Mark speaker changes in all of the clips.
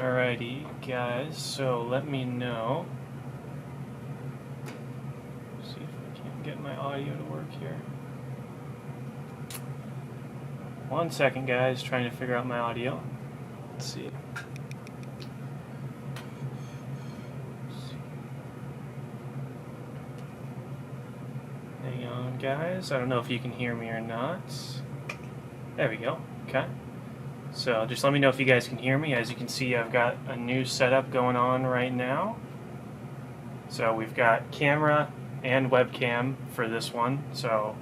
Speaker 1: Alrighty, guys, so let me know. See if I can get my audio to work here. 1 second, guys, trying to figure out my audio. Let's see. Hang on, guys. I don't know if you can hear me or not. There we go. Okay. So just let me know if you guys can hear me. As you can see, I've got a new setup going on right now. So we've got camera and webcam for this one. So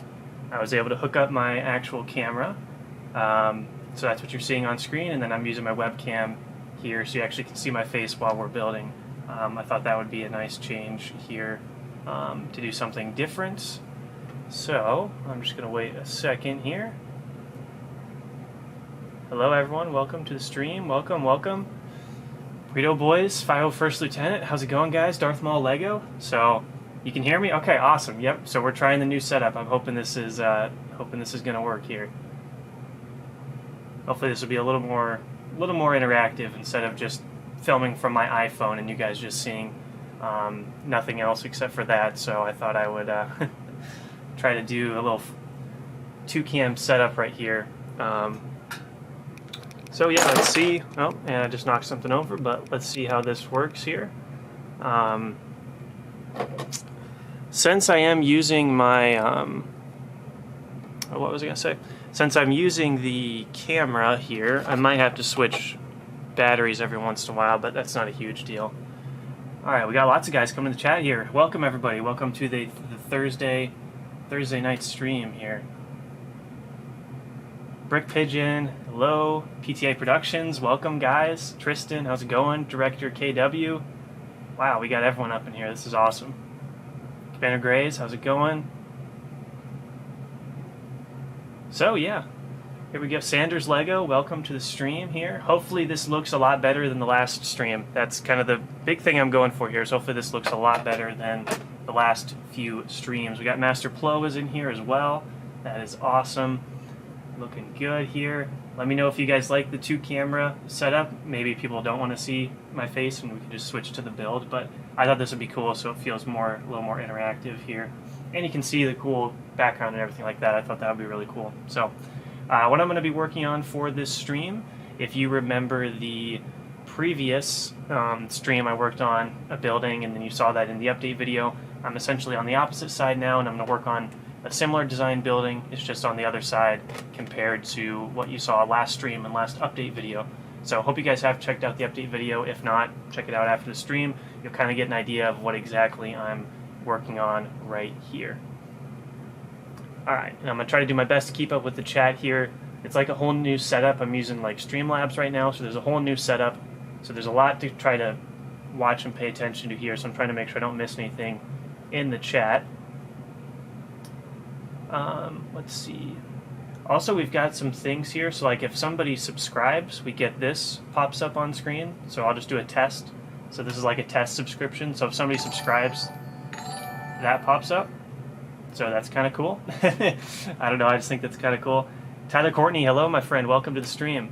Speaker 1: I was able to hook up my actual camera. So that's what you're seeing on screen, and then I'm using my webcam here so you actually can see my face while we're building. I thought that would be a nice change here to do something different. So I'm just going to wait a second here. Hello everyone, welcome to the stream. Welcome. Burrito Boys, 501st Lieutenant. How's it going, guys? Darth Maul Lego. So you can hear me? Okay, awesome. Yep. So we're trying the new setup. I'm hoping this is gonna work here. Hopefully this will be a little more interactive instead of just filming from my iPhone and you guys just seeing nothing else except for that. So I thought I would try to do a little 2-cam setup right here. So yeah, let's see. Oh, and I just knocked something over, but let's see how this works here. Since I am using my, what was I gonna say? Since I'm using the camera here, I might have to switch batteries every once in a while, but that's not a huge deal. All right, we got lots of guys coming to the chat here. Welcome everybody. Welcome to the Thursday night stream here. Brick Pigeon, hello. PTA Productions, welcome guys. Tristan, how's it going? Director KW. Wow, we got everyone up in here. This is awesome. Banner Grays, how's it going? So yeah, here we go. Sanders Lego, welcome to the stream here. Hopefully this looks a lot better than the last stream. That's kind of the big thing I'm going for here, so hopefully this looks a lot better than the last few streams. We got Master Plo is in here as well. That is awesome. Looking good here. Let me know if you guys like the 2-camera setup. Maybe people don't want to see my face and we can just switch to the build, but I thought this would be cool so it feels a little more interactive here. And you can see the cool background and everything like that. I thought that would be really cool. So what I'm going to be working on for this stream, if you remember the previous stream, I worked on a building and then you saw that in the update video. I'm essentially on the opposite side now and I'm going to work on a similar design building. It's just on the other side compared to what you saw last stream and last update video. So hope you guys have checked out the update video. If not, check it out after the stream. You'll kind of get an idea of what exactly I'm working on right here. Alright, I'm going to try to do my best to keep up with the chat here. It's like a whole new setup. I'm using like Streamlabs right now, so there's a whole new setup. So there's a lot to try to watch and pay attention to here, so I'm trying to make sure I don't miss anything in the chat. Let's see. Also, we've got some things here. So like if somebody subscribes, we get this pops up on screen. So I'll just do a test. So this is like a test subscription. So if somebody subscribes, that pops up. So that's kind of cool. I don't know. I just think that's kind of cool. Tyler Courtney, hello, my friend. Welcome to the stream.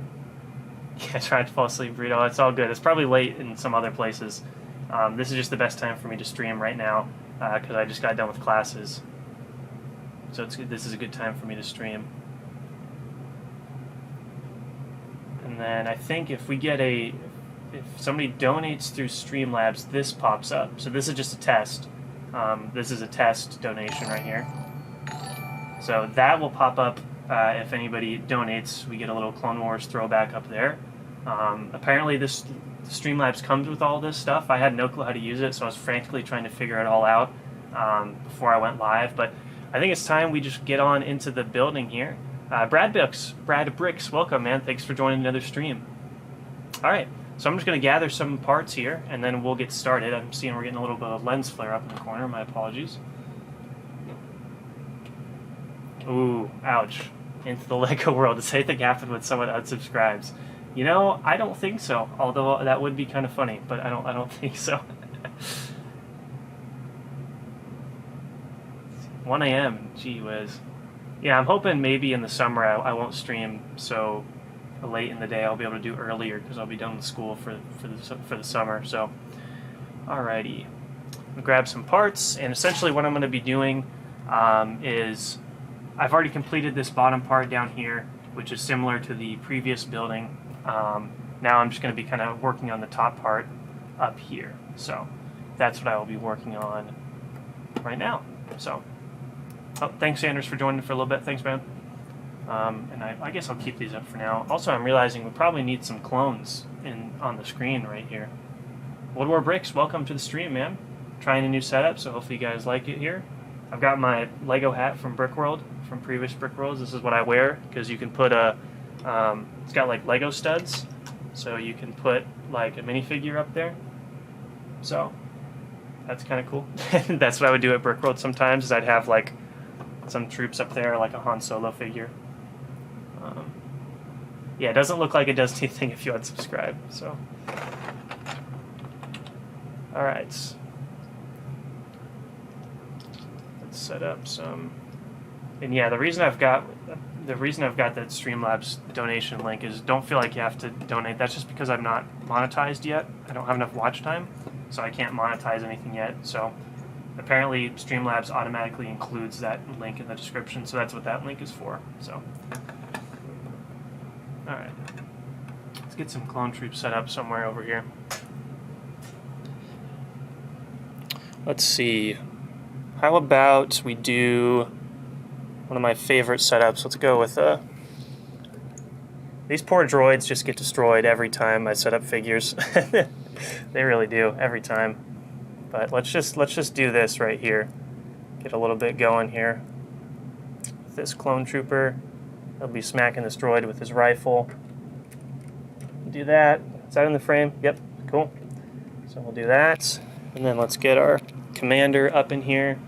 Speaker 1: Yeah, I tried to fall asleep, Burrito. It's all good. It's probably late in some other places. This is just the best time for me to stream right now because I just got done with classes. So this is a good time for me to stream. And then I think if somebody donates through Streamlabs, this pops up. So this is just a test. This is a test donation right here. So that will pop up if anybody donates. We get a little Clone Wars throwback up there. Apparently this Streamlabs comes with all this stuff. I had no clue how to use it, so I was frantically trying to figure it all out before I went live. But I think it's time we just get on into the building here. Brad Bricks, welcome, man. Thanks for joining another stream. All right, so I'm just going to gather some parts here, and then we'll get started. I'm seeing we're getting a little bit of lens flare up in the corner. My apologies. Ooh, ouch. Into the Lego world. Does anything happen when someone unsubscribes? You know, I don't think so. Although that would be kind of funny, but I don't think so. 1 a.m. Gee whiz. Yeah, I'm hoping maybe in the summer I won't stream so late in the day I'll be able to do earlier because I'll be done with school for the summer. So, alrighty, I'll grab some parts, and essentially what I'm going to be doing is I've already completed this bottom part down here, which is similar to the previous building. Now I'm just going to be kind of working on the top part up here. So that's what I will be working on right now. So, thanks Sanders for joining for a little bit. Thanks, man. And I guess I'll keep these up for now. Also, I'm realizing we probably need some clones on the screen right here. World War Bricks, welcome to the stream, man. Trying a new setup, so hopefully you guys like it here. I've got my Lego hat from Brickworld, from previous Brickworlds. This is what I wear because you can put it's got like Lego studs, so you can put like a minifigure up there. So that's kind of cool. That's what I would do at Brickworld sometimes, is I'd have like some troops up there, like a Han Solo figure. Yeah, it doesn't look like it does anything if you unsubscribe. So, all right, let's set up some. And yeah, the reason I've got that Streamlabs donation link is don't feel like you have to donate. That's just because I'm not monetized yet. I don't have enough watch time, so I can't monetize anything yet. So apparently Streamlabs automatically includes that link in the description, so that's what that link is for. So, all right, let's get some clone troops set up somewhere over here. Let's see. How about we do one of my favorite setups? Let's go with these poor droids just get destroyed every time I set up figures. They really do, every time. But let's just do this right here. Get a little bit going here. With this clone trooper, he'll be smacking this droid with his rifle. Do that. Is that in the frame? Yep, cool. So we'll do that. And then let's get our commander up in here.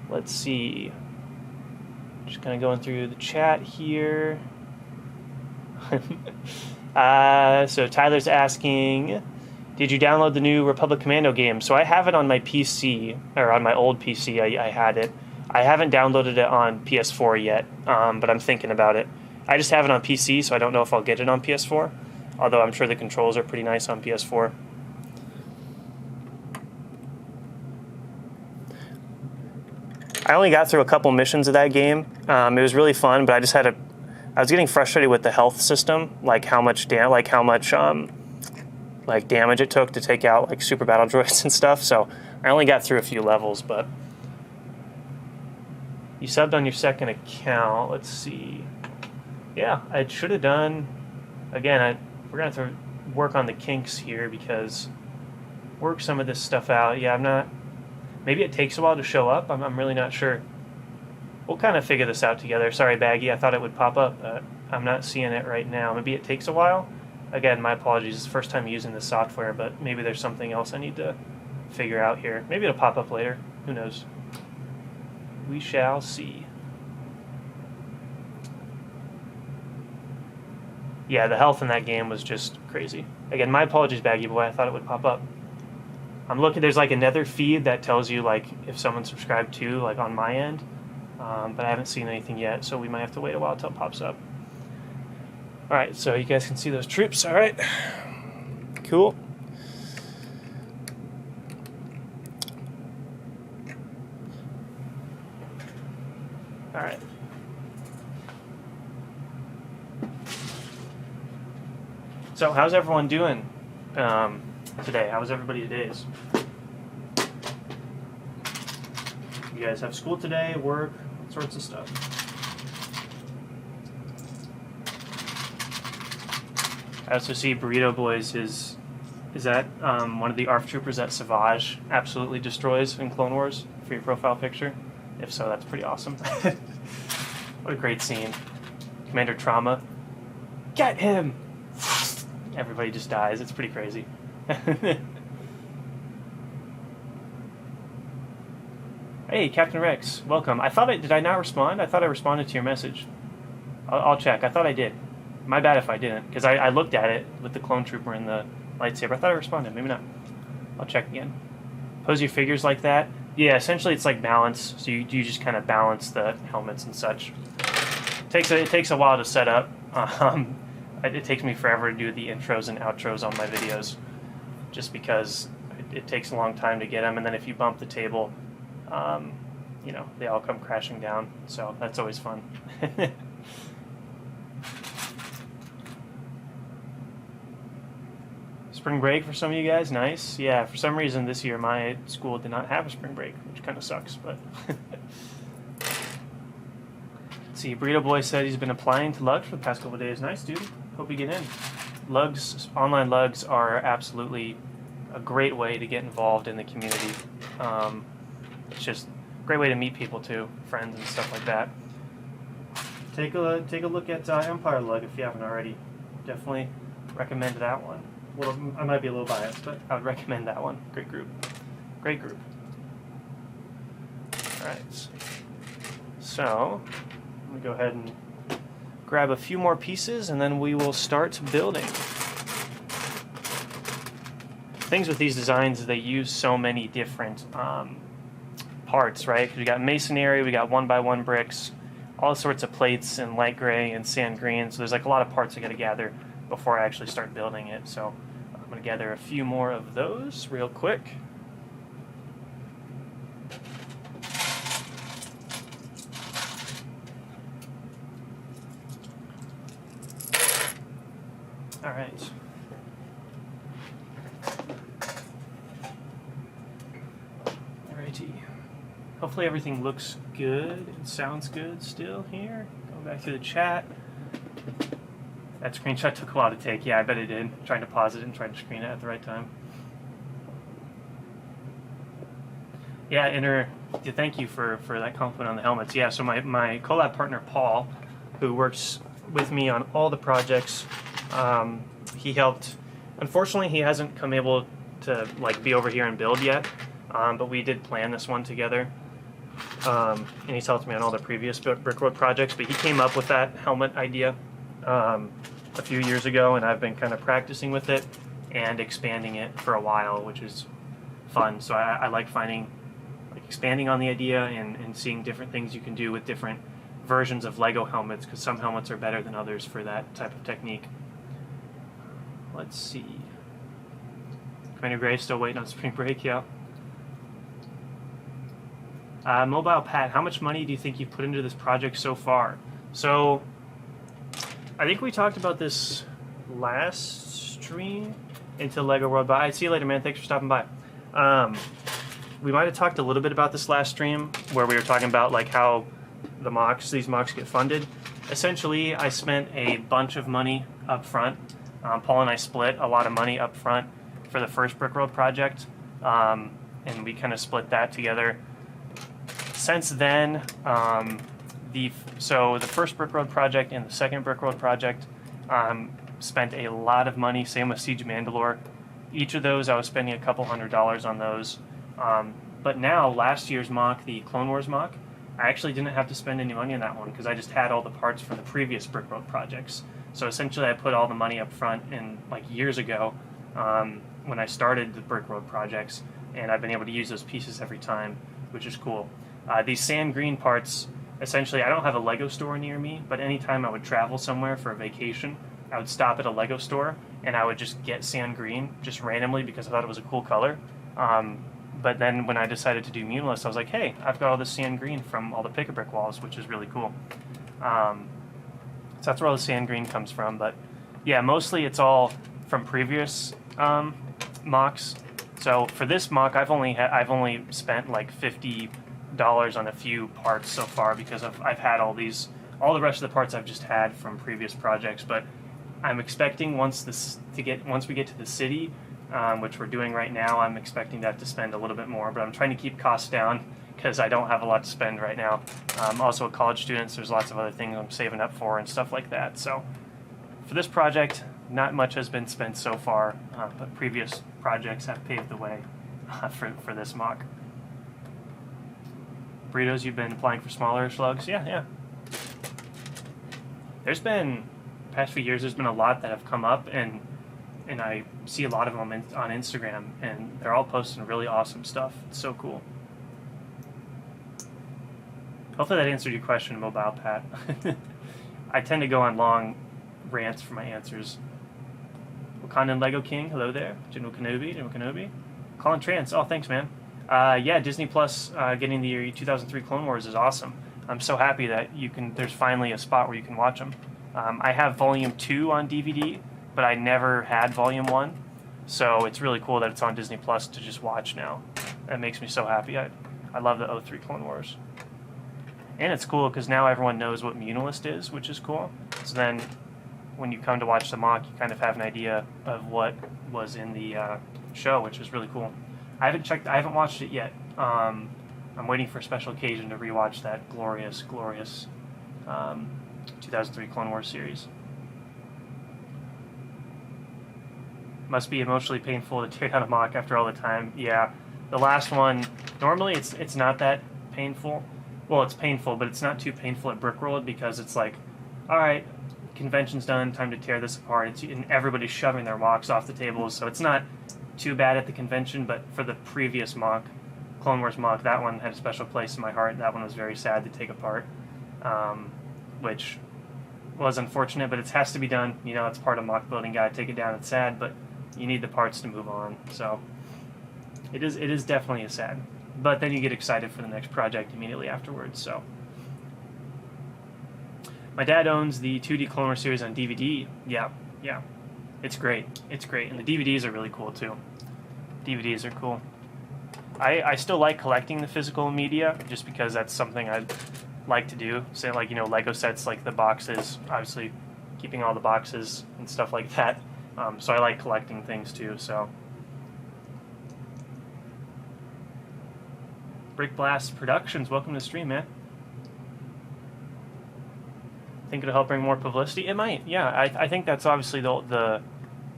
Speaker 1: Let's see. Just kind of going through the chat here. So Tyler's asking, did you download the new Republic Commando game? So I have it on my PC, or on my old PC, I had it. I haven't downloaded it on PS4 yet, but I'm thinking about it. I just have it on PC, so I don't know if I'll get it on PS4, although I'm sure the controls are pretty nice on PS4. I only got through a couple missions of that game. It was really fun, but I was getting frustrated with the health system, like how much damage it took to take out like super battle droids and stuff. So I only got through a few levels, but you subbed on your second account. Let's see. Yeah, I should have done. Again, we're gonna have to work on the kinks here because work some of this stuff out. Yeah, I'm not. Maybe it takes a while to show up. I'm really not sure. We'll kind of figure this out together. Sorry, Baggy. I thought it would pop up, but I'm not seeing it right now. Maybe it takes a while. Again, my apologies. It's the first time using this software, but maybe there's something else I need to figure out here. Maybe it'll pop up later. Who knows? We shall see. Yeah, the health in that game was just crazy. Again, my apologies, Baggy Boy. I thought it would pop up. I'm looking. There's like another feed that tells you like if someone subscribed to, like on my end, but I haven't seen anything yet, so we might have to wait a while until it pops up. All right, so you guys can see those troops. All right, cool. All right. So how's everyone doing today? How's everybody today's? You guys have school today, work, all sorts of stuff. I also see Burrito Boys is that one of the ARF troopers that Savage absolutely destroys in Clone Wars for your profile picture? If so, that's pretty awesome. What a great scene. Commander Trauma. Get him! Everybody just dies. It's pretty crazy. Hey, Captain Rex, welcome. Did I not respond? I thought I responded to your message. I'll check. I thought I did. My bad if I didn't, because I looked at it with the clone trooper and the lightsaber. I thought I responded. Maybe not. I'll check again. Pose your figures like that. Yeah, essentially it's like balance. So you just kind of balance the helmets and such. It takes a while to set up. It takes me forever to do the intros and outros on my videos, just because it takes a long time to get them, and then if you bump the table, you know, they all come crashing down. So that's always fun. Spring break for some of you guys, nice. Yeah, for some reason this year my school did not have a spring break, which kind of sucks, but. Let's see, Burrito Boy said he's been applying to Lugs for the past couple of days. Nice, dude. Hope you get in. Lugs, online Lugs are absolutely a great way to get involved in the community. It's just a great way to meet people too, friends and stuff like that. Take a look at Empire Lug if you haven't already. Definitely recommend that one. Well, I might be a little biased, but I would recommend that one. Great group. Great group. Alright. So, I'm going to go ahead and grab a few more pieces and then we will start building. Things with these designs is they use so many different parts, right? Because we got masonry, we got 1x1 bricks, all sorts of plates and light gray and sand green. So there's like a lot of parts I got to gather before I actually start building it. So I'm going to gather a few more of those real quick. All right. Alrighty. Hopefully everything looks good and sounds good still here. Going back through the chat. That screenshot took a while to take. Yeah, I bet it did. Trying to pause it and trying to screen it at the right time. Yeah, thank you for that compliment on the helmets. Yeah, so my collab partner Paul, who works with me on all the projects, he helped. Unfortunately, he hasn't come able to like be over here and build yet, but we did plan this one together. And he's helped me on all the previous brickwork projects, but he came up with that helmet idea a few years ago, and I've been kind of practicing with it and expanding it for a while, which is fun. So I like expanding on the idea and seeing different things you can do with different versions of Lego helmets, because some helmets are better than others for that type of technique. Let's see. Commander Gray still waiting on spring break, yeah. Mobile Pat, how much money do you think you've put into this project so far? So, I think we talked about this last stream into Lego World, but I see you later, man. Thanks for stopping by. We might have talked a little bit about this last stream, where we were talking about like how these mocks get funded. Essentially, I spent a bunch of money up front. Paul and I split a lot of money up front for the first Brickworld project, and we kind of split that together. Since then, so the first Brickworld project and the second Brickworld project spent a lot of money. Same with Siege of Mandalore. Each of those, I was spending a couple $100s on those. But now, last year's mock, the Clone Wars mock, I actually didn't have to spend any money on that one because I just had all the parts from the previous Brickworld projects. So essentially, I put all the money up front in like years ago when I started the Brickworld projects, and I've been able to use those pieces every time, which is cool. These sand green parts, essentially, I don't have a Lego store near me, but anytime I would travel somewhere for a vacation, I would stop at a Lego store and I would just get sand green just randomly because I thought it was a cool color. But then when I decided to do Muunilinst, I was like, hey, I've got all this sand green from all the pick-a-brick walls, which is really cool. So that's where all the sand green comes from. But yeah, mostly it's all from previous mocks. So for this mock, I've only spent like $50 on a few parts so far because I've had all the rest of the parts I've just had from previous projects. But I'm expecting once we get to the city, which we're doing right now, I'm expecting that to spend a little bit more. But I'm trying to keep costs down because I don't have a lot to spend right now. Also a college student, so there's lots of other things I'm saving up for and stuff like that. So for this project, not much has been spent so far, but previous projects have paved the way for this mock. Burritos, you've been applying for smaller slugs? Yeah. There's been, the past few years, there's been a lot that have come up, and I see a lot of them on Instagram, and they're all posting really awesome stuff. It's so cool. Hopefully that answered your question, Mobile Pat. I tend to go on long rants for my answers. Wakandan Lego King, hello there. General Kenobi. Colin Trance, oh, thanks, man. Yeah, Disney Plus getting the 2003 Clone Wars is awesome. I'm so happy that there's finally a spot where you can watch them. I have Volume 2 on DVD, but I never had Volume 1, so it's really cool that it's on Disney Plus to just watch now. That makes me so happy. I love the 03 Clone Wars. And it's cool because now everyone knows what Muunilinst is, which is cool. So then when you come to watch the mock, you kind of have an idea of what was in the show, which is really cool. I haven't watched it yet. I'm waiting for a special occasion to rewatch that glorious 2003 Clone Wars series. Must be emotionally painful to tear down a mock after all the time. Yeah, the last one, normally it's not that painful. Well, it's painful, but it's not too painful at Brickworld because it's like, all right, convention's done, time to tear this apart. And everybody's shoving their mocks off the tables, so it's not too bad at the convention. But for the previous mock, Clone Wars mock, that one had a special place in my heart. That one was very sad to take apart, which was unfortunate, but it has to be done. You know, it's part of mock building. Gotta take it down. It's sad, but you need the parts to move on. So it is definitely a sad. But then you get excited for the next project immediately afterwards. So my dad owns the 2D Clone Wars series on DVD. Yeah, it's great. It's great, and the DVDs are really cool too. DVDs are cool. I still like collecting the physical media just because that's something I like to do. Say like, you know, Lego sets, like the boxes, obviously keeping all the boxes and stuff like that. So I like collecting things too. So Brick Blast Productions, welcome to the stream, man. Think it'll help bring more publicity? It might, yeah. I think that's obviously the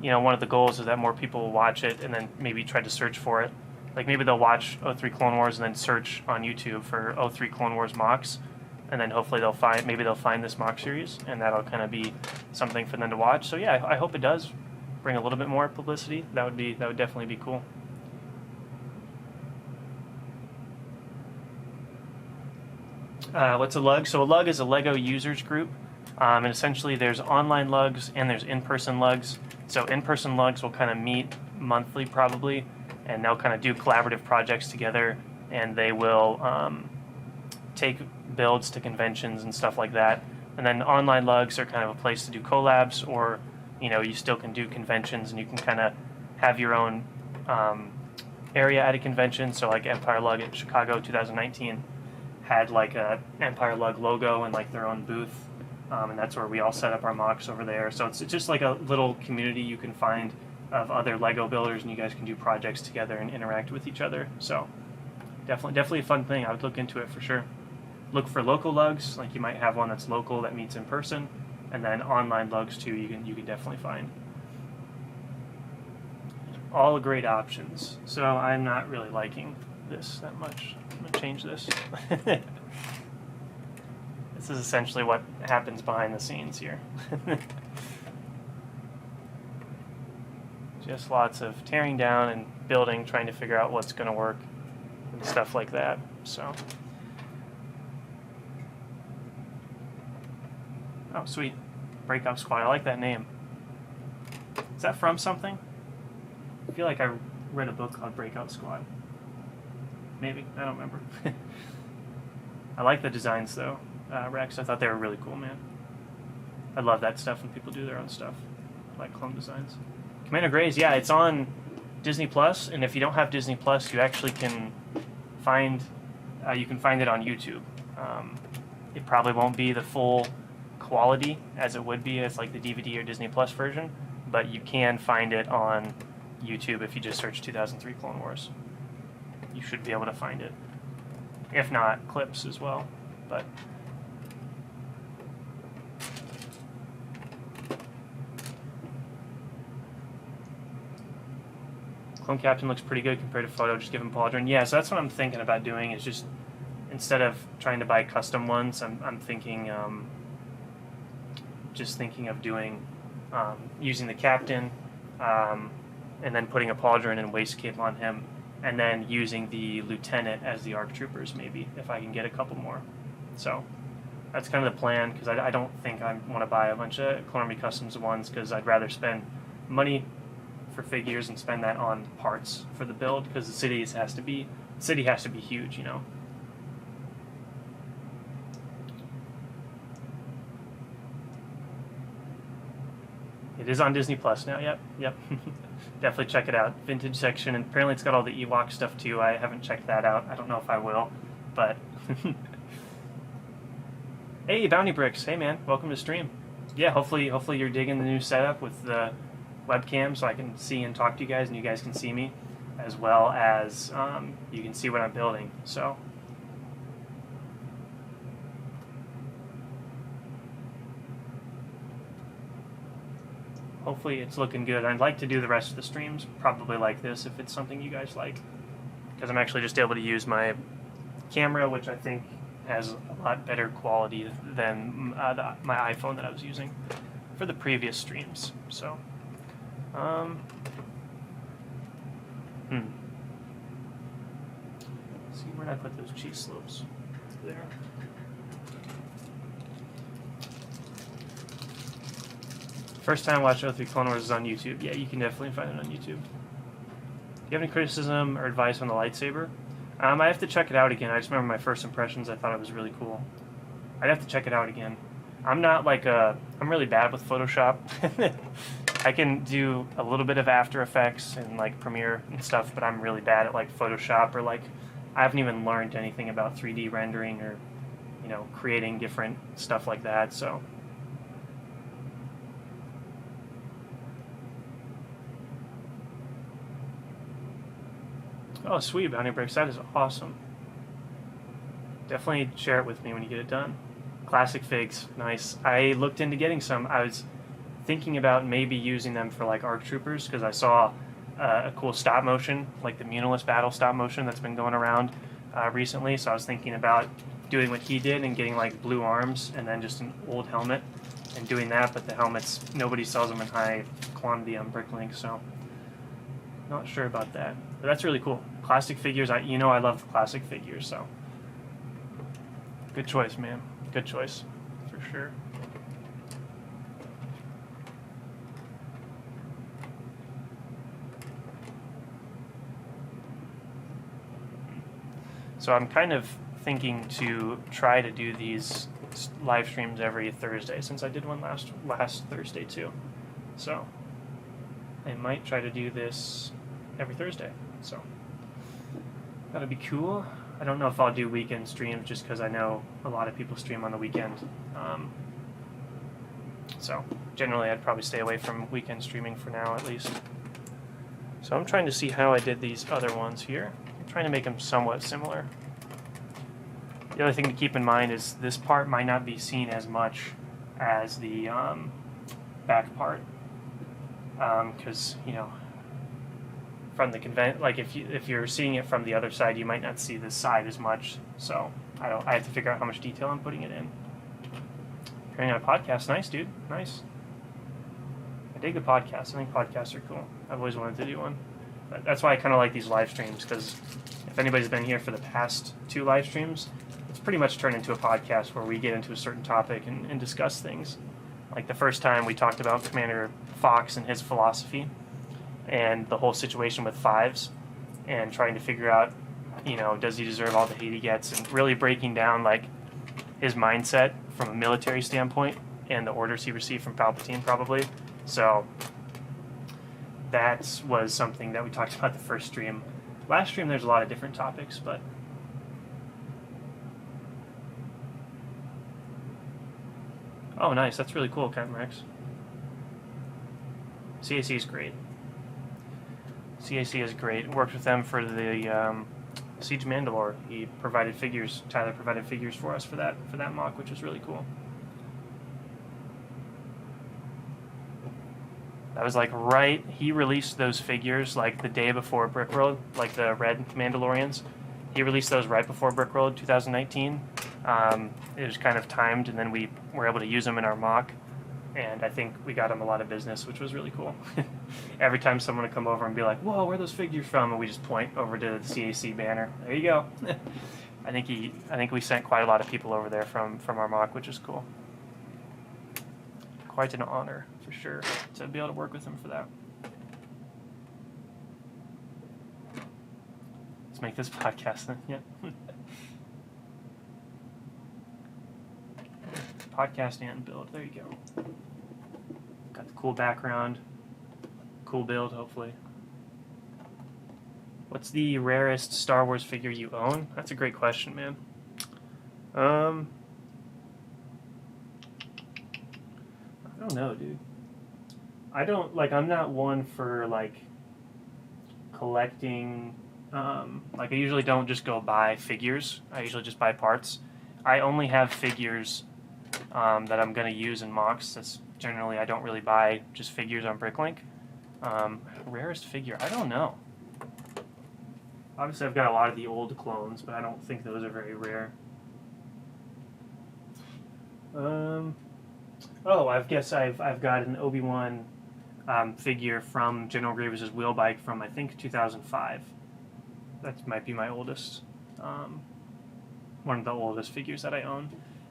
Speaker 1: you know, one of the goals is that more people will watch it and then maybe try to search for it. Like maybe they'll watch 03 Clone Wars and then search on YouTube for 03 Clone Wars mocks, and then hopefully they'll find this mock series, and that'll kind of be something for them to watch. So yeah, I hope it does bring a little bit more publicity. That would definitely be cool. What's a lug? So a lug is a Lego users group, and essentially there's online lugs and there's in-person lugs. So in-person lugs will kind of meet monthly probably, and they'll kind of do collaborative projects together, and they will take builds to conventions and stuff like that. And then online lugs are kind of a place to do collabs, or you know, you still can do conventions and you can kind of have your own area at a convention. So like Empire Lug at Chicago 2019 had like a Empire Lug logo and like their own booth, and that's where we all set up our mocks over there. So it's just like a little community you can find of other Lego builders, and you guys can do projects together and interact with each other. So definitely a fun thing. I would look into it for sure. Look for local lugs, like you might have one that's local that meets in person, and then online lugs too. You can definitely find. All great options. So I'm not really liking this that much. I'm gonna change this. This is essentially what happens behind the scenes here. Just lots of tearing down and building, trying to figure out what's going to work and stuff like that. So, oh sweet, Breakout Squad. I like that name. Is that from something? I feel like I read a book called Breakout Squad. Maybe, I don't remember. I like the designs though, Rex. I thought they were really cool, man. I love that stuff when people do their own stuff. I like clone designs. Commander Grays, yeah, it's on Disney Plus, and if you don't have Disney Plus, you actually can find it on YouTube. It probably won't be the full quality as it would be as like the DVD or Disney Plus version, but you can find it on YouTube if you just search 2003 Clone Wars. You should be able to find it. If not, clips as well. But Clone Captain looks pretty good compared to photo. Just give him pauldron. Yeah, so that's what I'm thinking about doing. Is just instead of trying to buy custom ones, I'm thinking just thinking of doing using the captain and then putting a pauldron and waist cape on him, and then using the lieutenant as the ARC troopers, maybe if I can get a couple more. So that's kind of the plan, because I don't think I want to buy a bunch of Clone Army Customs ones, because I'd rather spend money for figures and spend that on parts for the build, because the city has to be huge, you know. It is on Disney Plus now. Yep. Definitely check it out. Vintage section, and apparently it's got all the Ewok stuff too. I haven't checked that out. I don't know if I will, but hey, Bounty Bricks. Hey man, welcome to stream. Yeah, hopefully you're digging the new setup with the webcam, so I can see and talk to you guys, and you guys can see me, as well as you can see what I'm building. So. Hopefully it's looking good. I'd like to do the rest of the streams probably like this if it's something you guys like, because I'm actually just able to use my camera, which I think has a lot better quality than my iPhone that I was using for the previous streams. So, let's see, where did I put those cheese slopes? There. First time watch 03 Clone Wars is on YouTube. Yeah, you can definitely find it on YouTube. Do you have any criticism or advice on the lightsaber? I have to check it out again. I just remember my first impressions. I thought it was really cool. I'd have to check it out again. I'm not like I'm really bad with Photoshop. I can do a little bit of After Effects and like Premiere and stuff, but I'm really bad at like Photoshop, or like I haven't even learned anything about 3D rendering or, you know, creating different stuff like that. So. Oh, sweet, Bounty Bricks. That is awesome. Definitely share it with me when you get it done. Classic figs. Nice. I looked into getting some. I was thinking about maybe using them for like ARC Troopers, because I saw a cool stop motion, like the Muunilinst battle stop motion that's been going around recently. So I was thinking about doing what he did and getting like blue arms and then just an old helmet and doing that. But the helmets, nobody sells them in high quantity on Bricklink, so not sure about that. But that's really cool. Classic figures, I love classic figures, so good choice, man. Good choice, for sure. So I'm kind of thinking to try to do these live streams every Thursday, since I did one last Thursday too. So I might try to do this every Thursday. So that'll be cool. I don't know if I'll do weekend streams, just because I know a lot of people stream on the weekend. So generally I'd probably stay away from weekend streaming for now, at least. So I'm trying to see how I did these other ones here. I'm trying to make them somewhat similar. The other thing to keep in mind is this part might not be seen as much as the back part, because you know, from the like if you're seeing it from the other side, you might not see this side as much. So I have to figure out how much detail I'm putting it in. Appearing on a podcast, nice dude, nice. I dig the podcast. I think podcasts are cool. I've always wanted to do one. But that's why I kind of like these live streams, because if anybody's been here for the past 2 live streams, it's pretty much turned into a podcast where we get into a certain topic and discuss things. Like the first time we talked about Commander Fox and his philosophy and the whole situation with fives and trying to figure out, you know, does he deserve all the hate he gets, and really breaking down like his mindset from a military standpoint and the orders he received from Palpatine probably. So that was something that we talked about the first stream. Last stream there's a lot of different topics, but oh nice, that's really cool, Captain Rex. CAC is great. CAC is great. Worked with them for the Siege of Mandalore. He provided figures. Tyler provided figures for us for that mock, which was really cool. That was like right. He released those figures like the day before Brickworld, like the red Mandalorians. He released those right before Brickworld 2019. It was kind of timed, and then we were able to use them in our mock. And I think we got him a lot of business, which was really cool. Every time someone would come over and be like, whoa, where are those figures from? And we just point over to the CAC banner. There you go. I think we sent quite a lot of people over there from our mock, which is cool. Quite an honor for sure to be able to work with him for that. Let's make this podcast then. Yeah. Podcast and build. There you go. Got the cool background. Cool build, hopefully. What's the rarest Star Wars figure you own? That's a great question, man. I don't know, dude. I'm not one for, like, collecting, I usually don't just go buy figures. I usually just buy parts. I only have figures, that I'm going to use in mocks. That's generally, I don't really buy just figures on Bricklink. Rarest figure? I don't know. Obviously, I've got a lot of the old clones, but I don't think those are very rare. I guess I've got an Obi-Wan figure from General Grievous's wheel bike from, I think, 2005. That might be my oldest. One of the oldest figures that I own.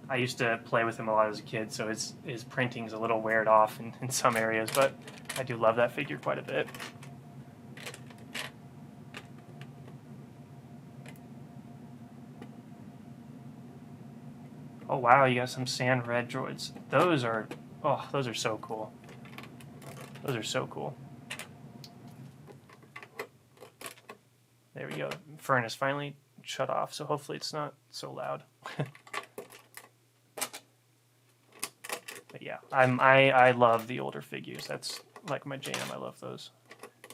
Speaker 1: I used to play with him a lot as a kid, so his printing's a little weared off in some areas, but I do love that figure quite a bit. Oh wow, you got some sand red droids. Those are so cool. Those are so cool. There we go. Furnace finally shut off, so hopefully it's not so loud. But yeah, I love the older figures. That's like my jam. I love those.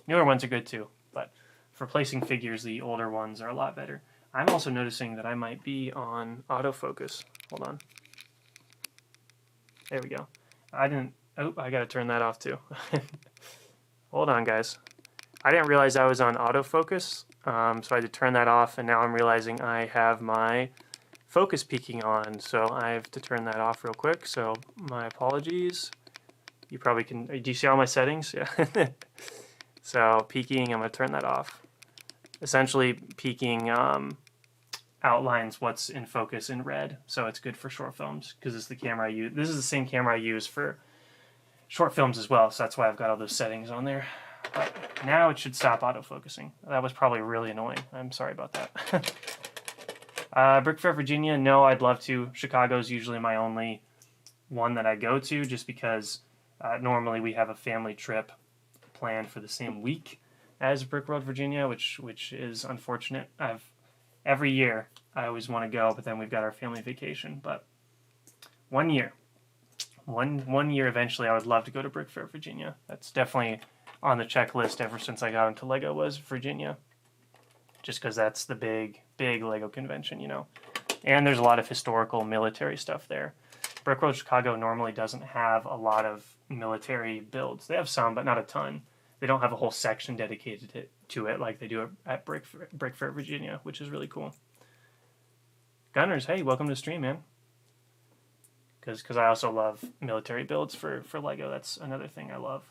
Speaker 1: Newer ones are good too, but for placing figures, the older ones are a lot better. I'm also noticing that I might be on autofocus. Hold on. There we go. I gotta turn that off too. Hold on, guys. I didn't realize I was on autofocus, so I had to turn that off, and now I'm realizing I have my focus peaking on, so I have to turn that off real quick, so my apologies. You probably can, do you see all my settings? Yeah. So peaking, I'm going to turn that off. Essentially, peaking outlines what's in focus in red, so it's good for short films, because it's the camera I use. This is the same camera I use for short films as well, so that's why I've got all those settings on there. But now it should stop autofocusing. That was probably really annoying. I'm sorry about that. Brick Fair, Virginia, no, I'd love to. Chicago's usually my only one that I go to, just because normally we have a family trip planned for the same week as Brick World, Virginia, which is unfortunate. Every year I always want to go, but then we've got our family vacation. But one year eventually I would love to go to Brick Fair, Virginia. That's definitely on the checklist ever since I got into Lego, was Virginia. Just because that's the big Lego convention, you know. And there's a lot of historical military stuff there. Brick Road Chicago normally doesn't have a lot of military builds. They have some, but not a ton. They don't have a whole section dedicated to it like they do at Brick Fair, Virginia, which is really cool. Gunners, hey, welcome to the stream, man. Because I also love military builds for Lego. That's another thing I love.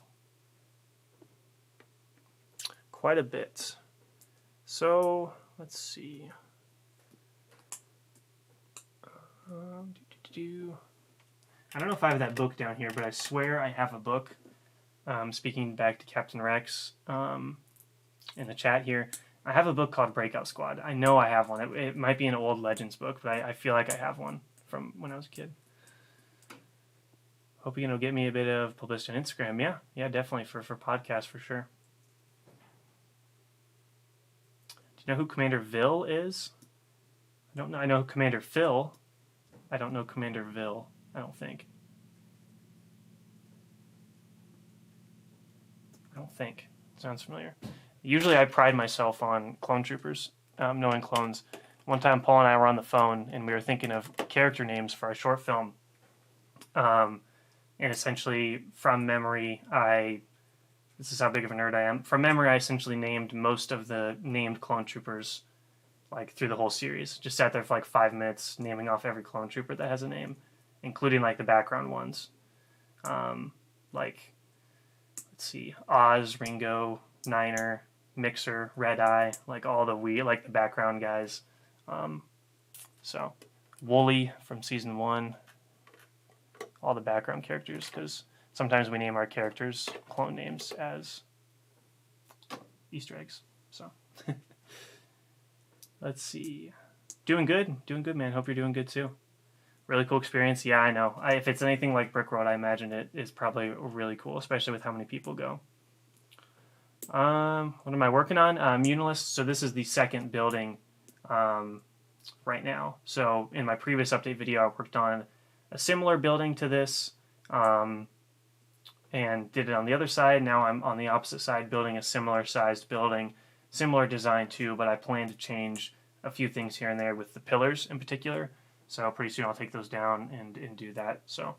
Speaker 1: Quite a bit. So, let's see. I don't know if I have that book down here, but I swear I have a book. Speaking back to Captain Rex in the chat here, I have a book called Breakout Squad. I know I have one. It might be an old Legends book, but I feel like I have one from when I was a kid. Hope you can get me a bit of publicity on Instagram. Yeah, definitely for podcasts for sure. Do you know who Commander Vil is? I don't know. I know Commander Phil. I don't know Commander Vil, I don't think. Sounds familiar. Usually I pride myself on clone troopers, knowing clones. One time Paul and I were on the phone and we were thinking of character names for our short film. And essentially from memory, this is how big of a nerd I am. From memory, I essentially named most of the named clone troopers like through the whole series. Just sat there for like 5 minutes naming off every clone trooper that has a name, including like the background ones. Like, let's see, Oz, Ringo, Niner, Mixer, Red Eye, like all the like the background guys. So, Wooly from Season 1. All the background characters, because sometimes we name our characters clone names as Easter eggs. So, let's see. Doing good, man. Hope you're doing good too. Really cool experience. Yeah, I know. If it's anything like Brickworld, I imagine it is probably really cool, especially with how many people go. What am I working on? Muunilinst. So this is the second building right now. So in my previous update video, I worked on a similar building to this and did it on the other side. Now I'm on the opposite side building a similar sized building, similar design too, but I plan to change a few things here and there with the pillars in particular. So pretty soon I'll take those down and do that. So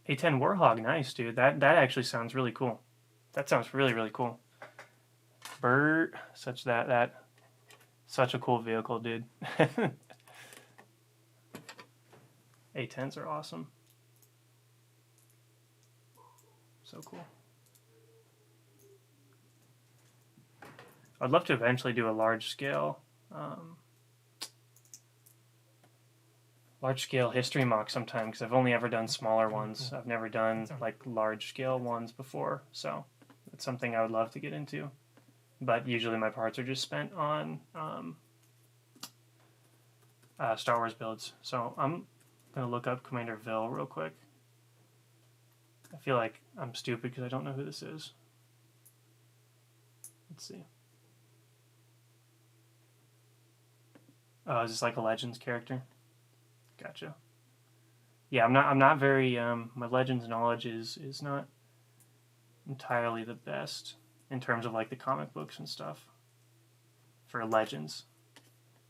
Speaker 1: A10 Warhog, nice, dude. That actually sounds really cool. That sounds really, really cool. Bert, such a cool vehicle, dude. A10s are awesome. So cool. I'd love to eventually do a large scale history mock sometime, because I've only ever done smaller ones. I've never done like large scale ones before, so it's something I would love to get into. But usually my parts are just spent on Star Wars builds. So I'm gonna look up Commander Vil real quick. I feel like I'm stupid because I don't know who this is. Let's see. Oh, is this like a Legends character? Gotcha. Yeah, I'm not very my Legends knowledge is not entirely the best in terms of like the comic books and stuff for Legends.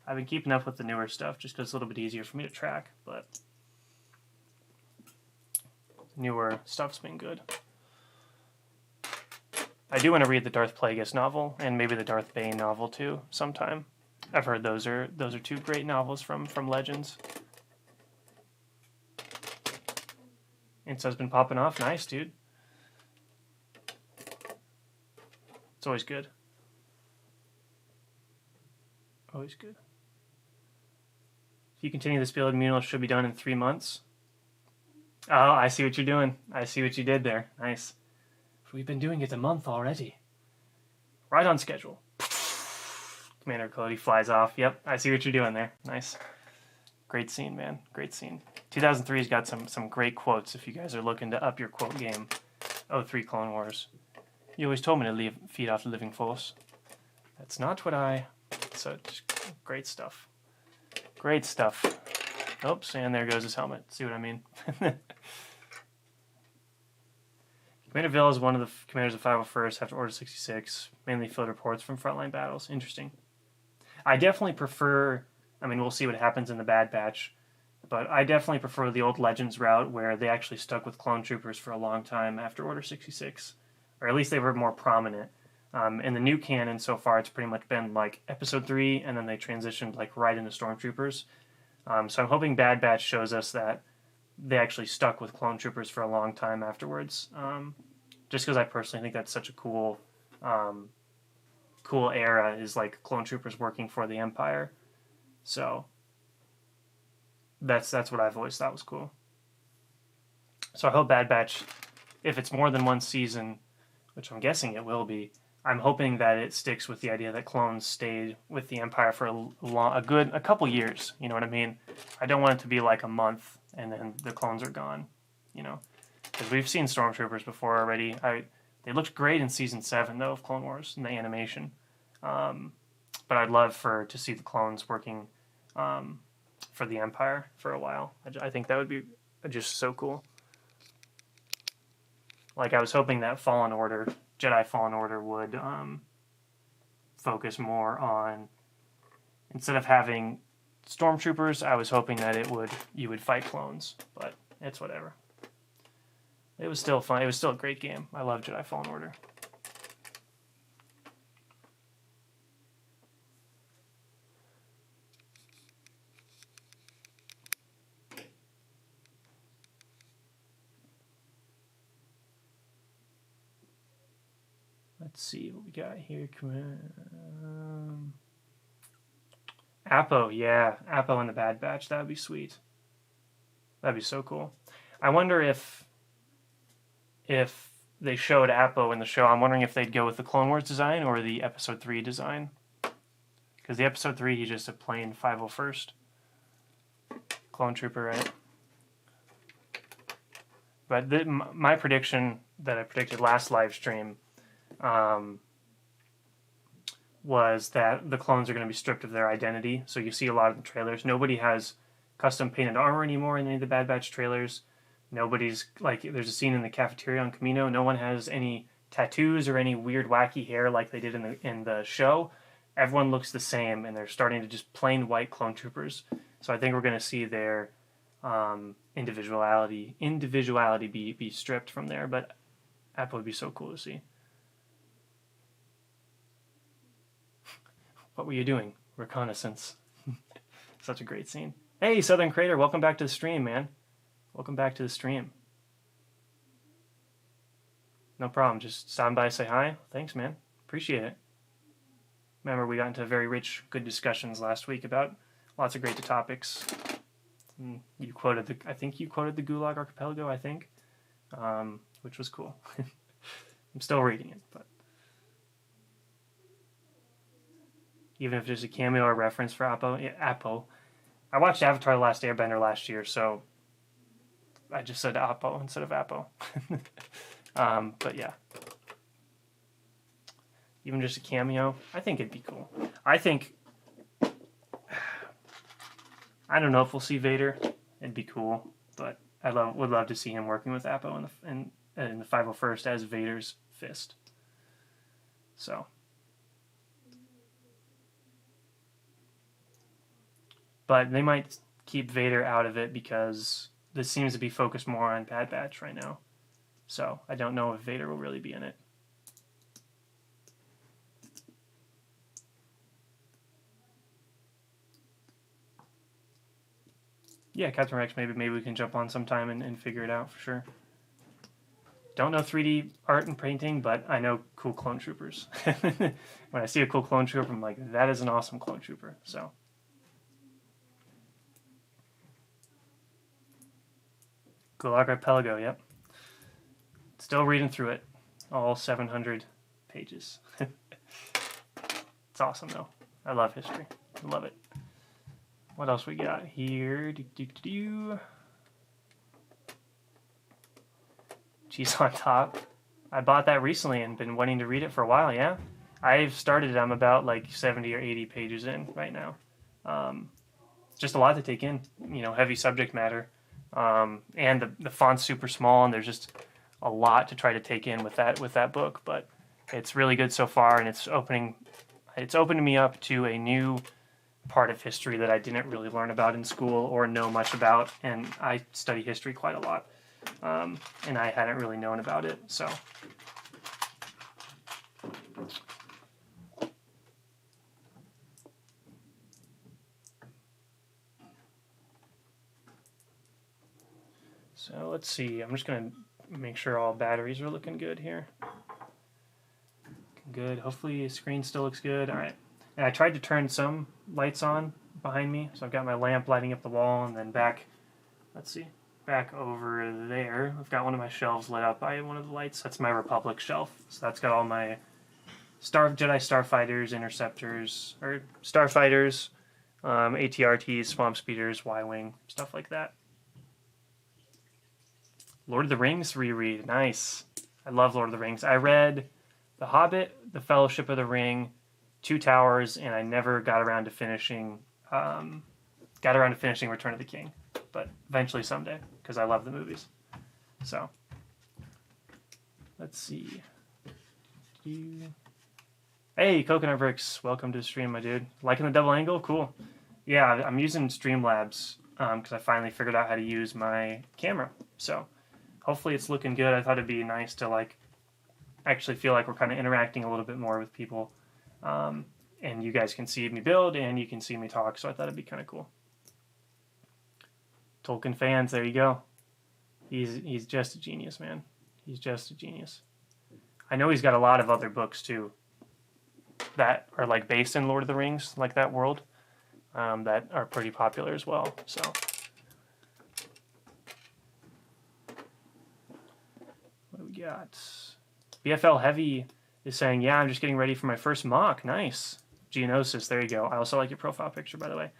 Speaker 1: I've been keeping up with the newer stuff just because it's a little bit easier for me to track, but newer stuff's been good. I do want to read the Darth Plagueis novel and maybe the Darth Bane novel too sometime. I've heard those are two great novels from Legends. Insta's been popping off. Nice, dude. It's always good. Always good. If you continue this build, Muunilinst should be done in 3 months. Oh, I see what you're doing. I see what you did there. Nice. We've been doing it a month already. Right on schedule. Commander Cody flies off. Yep, I see what you're doing there. Nice. Great scene, man. Great scene. 2003's got some great quotes if you guys are looking to up your quote game. 03 Clone Wars. You always told me to feed off the living force. That's not what I... So, just great stuff. Great stuff. Oops, and there goes his helmet. See what I mean? Commander Vil is one of the commanders of 501st after Order 66, mainly field reports from frontline battles. Interesting. I definitely prefer... I mean, we'll see what happens in the Bad Batch, but I definitely prefer the old Legends route where they actually stuck with clone troopers for a long time after Order 66, or at least they were more prominent. In the new canon so far, it's pretty much been like Episode 3, and then they transitioned like right into Stormtroopers. So I'm hoping Bad Batch shows us that they actually stuck with clone troopers for a long time afterwards. Just because I personally think that's such a cool era, is like clone troopers working for the Empire. So that's what I've always thought was cool. So I hope Bad Batch, if it's more than one season, which I'm guessing it will be, I'm hoping that it sticks with the idea that clones stayed with the Empire for a couple years. You know what I mean? I don't want it to be like a month and then the clones are gone. You know, because we've seen Stormtroopers before already. They looked great in season 7 though of Clone Wars in the animation. But I'd love to see the clones working for the Empire for a while. I think that would be just so cool. Like I was hoping that Jedi Fallen Order would focus more on, instead of having Stormtroopers, I was hoping that you would fight clones, but it's whatever. It was still fun. It was still a great game. I love Jedi Fallen Order. Let's see what we got here. Apo, yeah. Apo in the Bad Batch. That would be sweet. That'd be so cool. I wonder if they showed Apo in the show, I'm wondering if they'd go with the Clone Wars design or the Episode 3 design. Because the Episode 3, he's just a plain 501st clone trooper, right? But my prediction that I predicted last live stream was that the clones are going to be stripped of their identity. So you see a lot of the trailers. Nobody has custom painted armor anymore in any of the Bad Batch trailers. Nobody's, like, there's a scene in the cafeteria on Camino. No one has any tattoos or any weird wacky hair like they did in the show. Everyone looks the same, and they're starting to just plain white clone troopers. So I think we're going to see their individuality be stripped from there. But that would be so cool to see. What were you doing? Reconnaissance. Such a great scene. Hey, Southern Crater, welcome back to the stream, man. Welcome back to the stream. No problem. Just stop by, say hi. Thanks, man. Appreciate it. Remember, we got into very rich, good discussions last week about lots of great topics. And you quoted I think you quoted the Gulag Archipelago, I think, which was cool. I'm still reading it, but even if there's a cameo or reference for Apo, yeah, Apo. I watched Avatar: The Last Airbender last year, so I just said Apo instead of Apo. But yeah. Even just a cameo, I think it'd be cool. I don't know if we'll see Vader. It'd be cool, but would love to see him working with Apo in the 501st as Vader's fist. So, but they might keep Vader out of it because this seems to be focused more on Bad Batch right now. So I don't know if Vader will really be in it. Yeah, Captain Rex, maybe we can jump on sometime and figure it out for sure. Don't know 3D art and painting, but I know cool clone troopers. When I see a cool clone trooper, I'm like, that is an awesome clone trooper. So, Gulag Archipelago, yep. Still reading through it, all 700 pages. It's awesome though. I love history. I love it. What else we got here? Cheese on Top. I bought that recently and been wanting to read it for a while, yeah? I've started it. I'm about like 70 or 80 pages in right now. It's just a lot to take in, heavy subject matter. And the font's super small, and there's just a lot to try to take in with that book. But it's really good so far, and it's opening me up to a new part of history that I didn't really learn about in school or know much about, and I study history quite a lot, and I hadn't really known about it, so. So let's see, I'm just going to make sure all batteries are looking good here. Good, hopefully the screen still looks good, all right. And I tried to turn some lights on behind me. So I've got my lamp lighting up the wall, and then back over there, I've got one of my shelves lit up by one of the lights. That's my Republic shelf. So that's got all my Jedi Starfighters, Interceptors, or Starfighters, ATRTs, Swamp Speeders, Y-Wing, stuff like that. Lord of the Rings reread. Nice. I love Lord of the Rings. I read The Hobbit, The Fellowship of the Ring, Two Towers, and I never got around to finishing Return of the King, but eventually someday because I love the movies. So let's see. Hey, Coconut Bricks, welcome to the stream, my dude. Liking the double angle? Cool. Yeah, I'm using Streamlabs because I finally figured out how to use my camera. So hopefully it's looking good. I thought it'd be nice to actually feel like we're kind of interacting a little bit more with people. And you guys can see me build, and you can see me talk, so I thought it'd be kind of cool. Tolkien fans, there you go. He's just a genius, man. He's just a genius. I know he's got a lot of other books too that are like based in Lord of the Rings, like that world, that are pretty popular as well. So what do we got? BFL Heavy is saying, yeah, I'm just getting ready for my first mock. Nice. Geonosis, there you go. I also like your profile picture, by the way.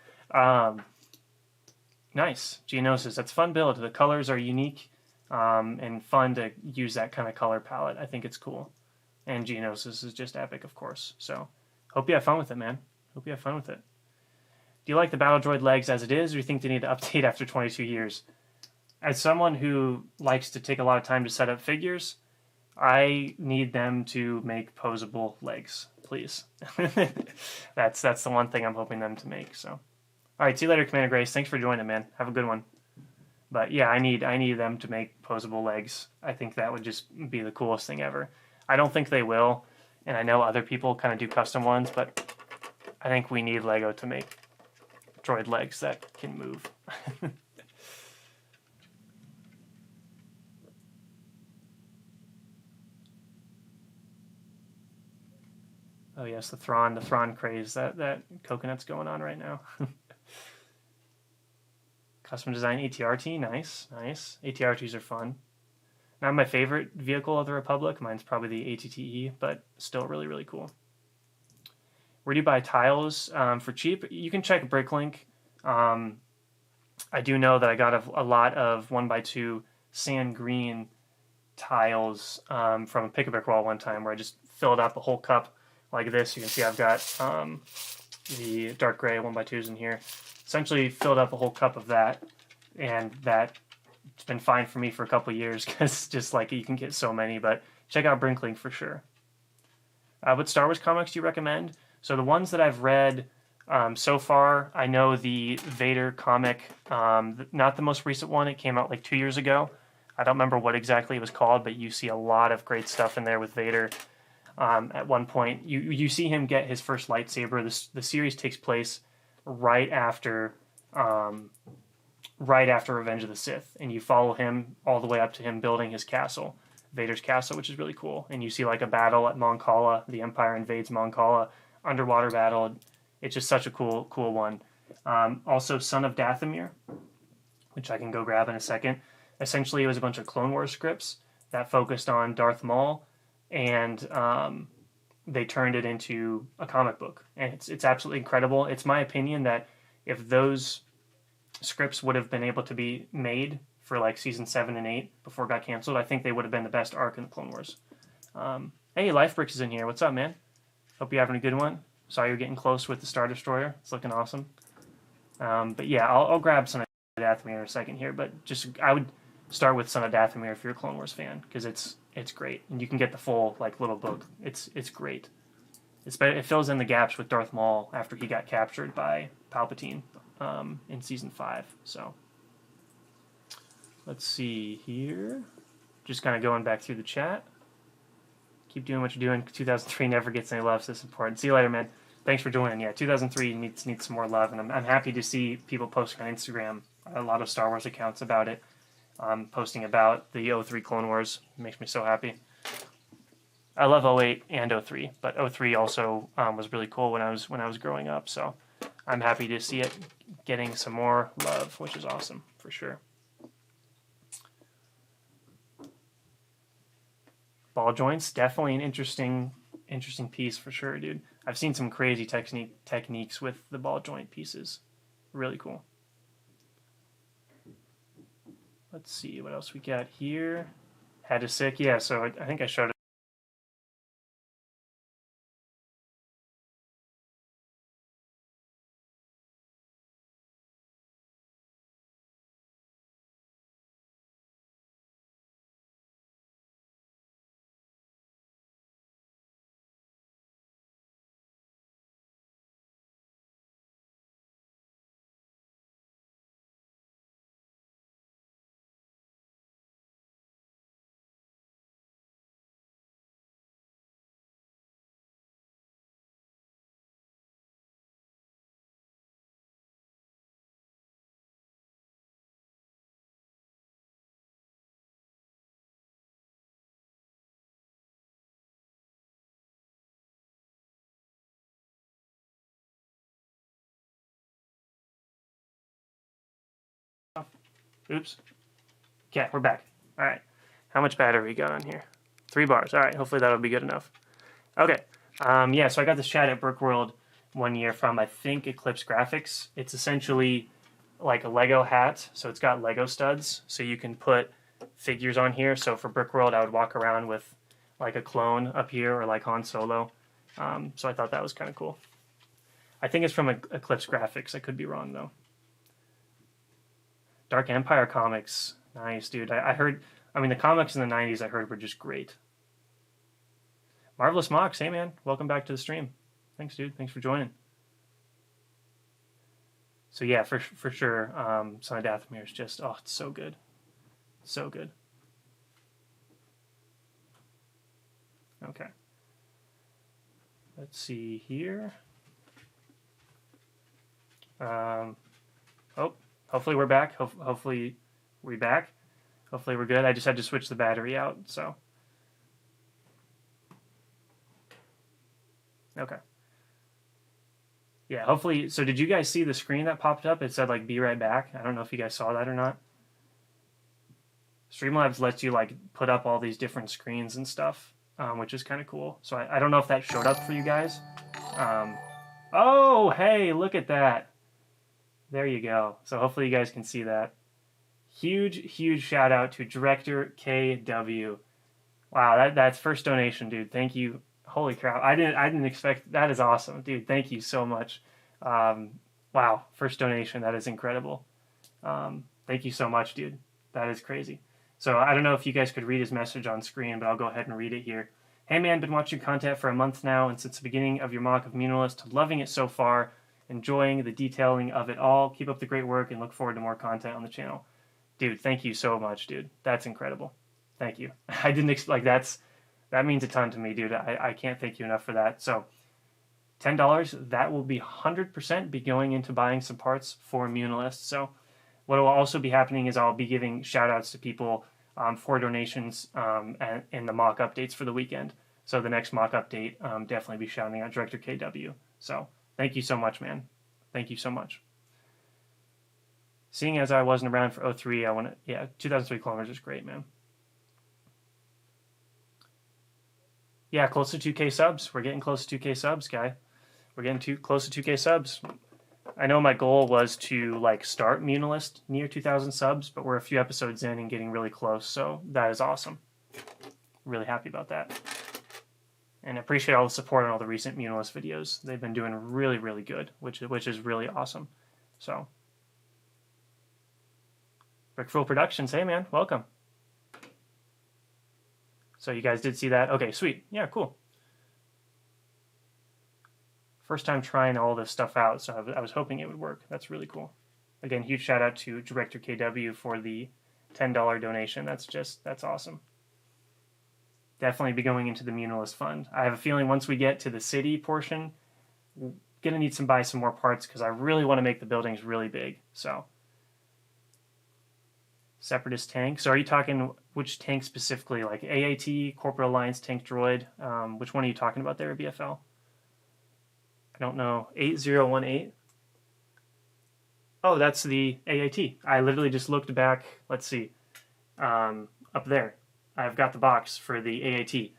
Speaker 1: Nice. Geonosis, that's a fun build. The colors are unique and fun to use that kind of color palette. I think it's cool. And Geonosis is just epic, of course. So hope you have fun with it, man. Hope you have fun with it. Do you like the Battle Droid legs as it is, or do you think they need to update after 22 years? As someone who likes to take a lot of time to set up figures, I need them to make posable legs, please. That's the one thing I'm hoping them to make. So, all right, see you later, Commander Grace. Thanks for joining, man. Have a good one. But yeah, I need them to make posable legs. I think that would just be the coolest thing ever. I don't think they will, and I know other people kind of do custom ones, but I think we need Lego to make droid legs that can move. Oh yes, the Thrawn craze. That coconut's going on right now. Custom design ATRT, nice, nice. ATRTs are fun. Not my favorite vehicle of the Republic. Mine's probably the ATTE, but still really, really cool. Where do you buy tiles for cheap? You can check Bricklink. I do know that I got a lot of 1x2 sand green tiles from a Pick-a-Brick wall one time where I just filled up a whole cup like this. You can see I've got the dark gray 1x2s in here. Essentially filled up a whole cup of that, and that's been fine for me for a couple years because just like you can get so many. But check out Bricklink for sure. What Star Wars comics do you recommend? So the ones that I've read so far, I know the Vader comic, not the most recent one. It came out like 2 years ago. I don't remember what exactly it was called, but you see a lot of great stuff in there with Vader. At one point, you see him get his first lightsaber. The series takes place right after Revenge of the Sith, and you follow him all the way up to him building his castle, Vader's castle, which is really cool. And you see like a battle at Mon Cala. The Empire invades Mon Cala, underwater battle. It's just such a cool one. Also, Son of Dathomir, which I can go grab in a second. Essentially, it was a bunch of Clone Wars scripts that focused on Darth Maul, and they turned it into a comic book, and it's absolutely incredible. It's my opinion that if those scripts would have been able to be made for like season 7 and 8 before it got canceled, I think they would have been the best arc in the Clone Wars. Hey, Lifebricks is in here. What's up, man? Hope you're having a good one. Saw you're getting close with the Star Destroyer. It's looking awesome. But yeah, I'll grab Son of Dathomir in a second here, but I would start with Son of Dathomir if you're a Clone Wars fan, because it's great, and you can get the full like little book. It's great. It fills in the gaps with Darth Maul after he got captured by Palpatine in season 5. So let's see here. Just kind of going back through the chat. Keep doing what you're doing. 2003 never gets any love, so it's important. See you later, man. Thanks for joining. Yeah, 2003 needs some more love, and I'm happy to see people posting on Instagram, a lot of Star Wars accounts about it, posting about the 03 Clone Wars. It makes me so happy. I love 08 and 03, but 03 also was really cool when I was growing up. So I'm happy to see it getting some more love, which is awesome for sure. Ball joints, definitely an interesting piece for sure, dude. I've seen some crazy techniques with the ball joint pieces. Really cool. Let's see what else we got here. Had a sick, yeah. So I think I showed it. Oops. Okay, we're back. All right. How much battery we got on here? 3 bars. All right. Hopefully that'll be good enough. Okay. Yeah, so I got this chat at Brickworld one year from, I think, Eclipse Graphics. It's essentially like a Lego hat. So it's got Lego studs. So you can put figures on here. So for Brickworld, I would walk around with like a clone up here or like Han Solo. So I thought that was kind of cool. I think it's from Eclipse Graphics. I could be wrong, though. Dark Empire comics. Nice, dude. I heard, I mean, the comics in the 90s I heard were just great. Marvelous Mox, hey man, welcome back to the stream. Thanks, dude. Thanks for joining. So yeah, for sure, Son of Dathomir is just, oh, it's so good. So good. Okay. Let's see here. Oh, hopefully we're back. Hopefully we're back. Hopefully we're good. I just had to switch the battery out, so. Okay. Yeah, hopefully. So did you guys see the screen that popped up? It said like "Be right back." I don't know if you guys saw that or not. Streamlabs lets you like put up all these different screens and stuff, which is kind of cool. So I don't know if that showed up for you guys. Oh, hey, look at that. There you go. So hopefully you guys can see that. Huge shout out to Director KW. Wow, that's first donation, dude. Thank you. Holy crap! I didn't expect. That is awesome, dude. Thank you so much. Wow, first donation. That is incredible. Thank you so much, dude. That is crazy. So I don't know if you guys could read his message on screen, but I'll go ahead and read it here. Hey man, been watching content for a month now, and since the beginning of your mock of Muunilinst, loving it so far. Enjoying the detailing of it all. Keep up the great work and look forward to more content on the channel. Dude, thank you so much, dude. That's incredible. Thank you. I didn't like that means a ton to me, dude. I can't thank you enough for that. So $10, that will be 100% be going into buying some parts for Muunilinst. So what will also be happening is I'll be giving shout outs to people for donations and in the mock updates for the weekend. So the next mock update, definitely be shouting out Director KW. So thank you so much, man. Thank you so much. Seeing as I wasn't around for 03, I want to, yeah, 2003 Clone Wars is great, man. Yeah, close to 2K subs. We're getting close to 2K subs, guy. We're getting close to 2K subs. I know my goal was to like start Muunilinst near 2,000 subs, but we're a few episodes in and getting really close, so that is awesome. Really happy about that. And I appreciate all the support on all the recent Muunilinst videos. They've been doing really good, which is really awesome. So, Brickful Productions, hey man, welcome. So you guys did see that? Okay, sweet. Yeah, cool. First time trying all this stuff out, so I was hoping it would work. That's really cool. Again, huge shout out to Director KW for the $10 donation. That's awesome. Definitely be going into the Muunilinst fund. I have a feeling once we get to the city portion, we're gonna need to buy some more parts because I really want to make the buildings really big. So, Separatist tank. So are you talking which tank specifically? Like AAT, Corporate Alliance Tank Droid? Which one are you talking about there, BFL? I don't know. 8018? Oh, that's the AAT. I literally just looked back. Let's see. Up there. I've got the box for the AAT.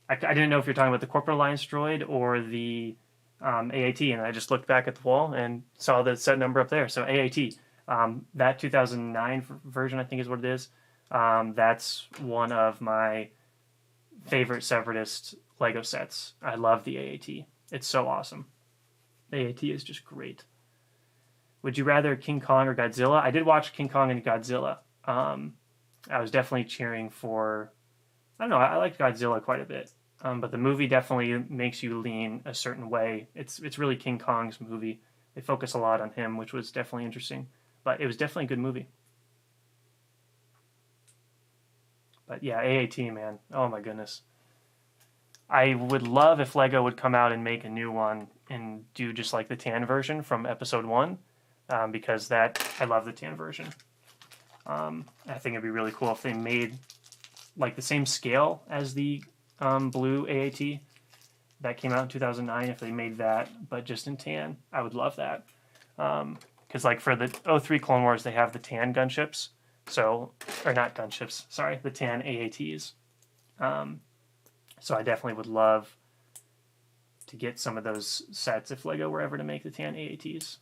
Speaker 1: I didn't know if you're talking about the Corporate Alliance droid or the AAT, and I just looked back at the wall and saw the set number up there. So AAT. That 2009 version, I think is what it is. That's one of my favorite Separatist Lego sets. I love the AAT. It's so awesome. The AAT is just great. Would you rather King Kong or Godzilla? I did watch King Kong and Godzilla. I was definitely cheering for... I don't know, I liked Godzilla quite a bit. But the movie definitely makes you lean a certain way. It's really King Kong's movie. They focus a lot on him, which was definitely interesting. But it was definitely a good movie. But yeah, AAT, man. Oh my goodness. I would love if Lego would come out and make a new one and do just like the tan version from episode 1. Because I love the tan version. I think it'd be really cool if they made like the same scale as the blue AAT that came out in 2009. If they made that, but just in tan, I would love that. Because like for the 03 Clone Wars, they have the tan gunships, So, or not gunships, sorry, the tan AATs. So I definitely would love to get some of those sets if Lego were ever to make the tan AATs.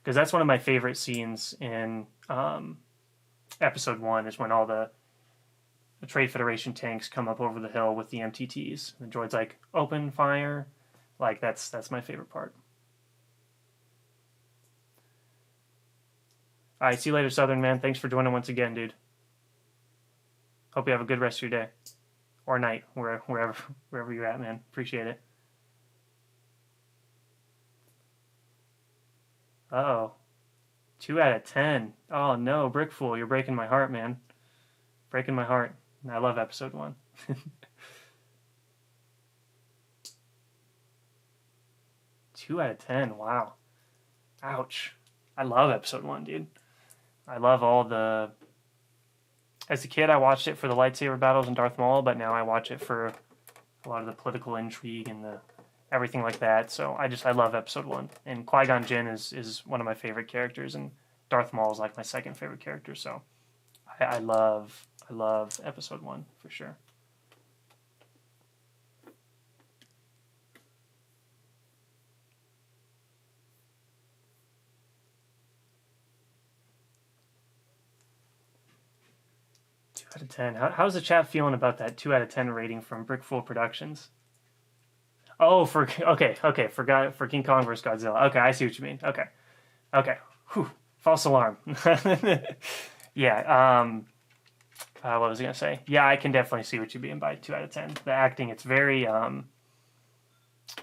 Speaker 1: Because that's one of my favorite scenes in episode 1 is when all the Trade Federation tanks come up over the hill with the MTTs. The droid's like, open fire. Like, that's my favorite part. All right, see you later, Southern Man. Thanks for joining once again, dude. Hope you have a good rest of your day. Or night, wherever you're at, man. Appreciate it. Uh-oh. 2 out of 10. Oh, no, Brickful, you're breaking my heart, man. Breaking my heart. I love episode 1. 2 out of 10, wow. Ouch. I love episode 1, dude. I love all the... As a kid, I watched it for the lightsaber battles and Darth Maul, but now I watch it for a lot of the political intrigue and the everything like that. So I love episode 1. And Qui-Gon Jinn is one of my favorite characters, and Darth Maul is like my second favorite character. So I love episode 1 for sure. Out of 10. How's the chat feeling about that 2 out of 10 rating from Brickful Productions? Oh, for King Kong vs. Godzilla. Okay, I see what you mean. Okay. Whew. False alarm. Yeah. What was I gonna say? Yeah, I can definitely see what you mean by 2 out of 10. The acting, it's very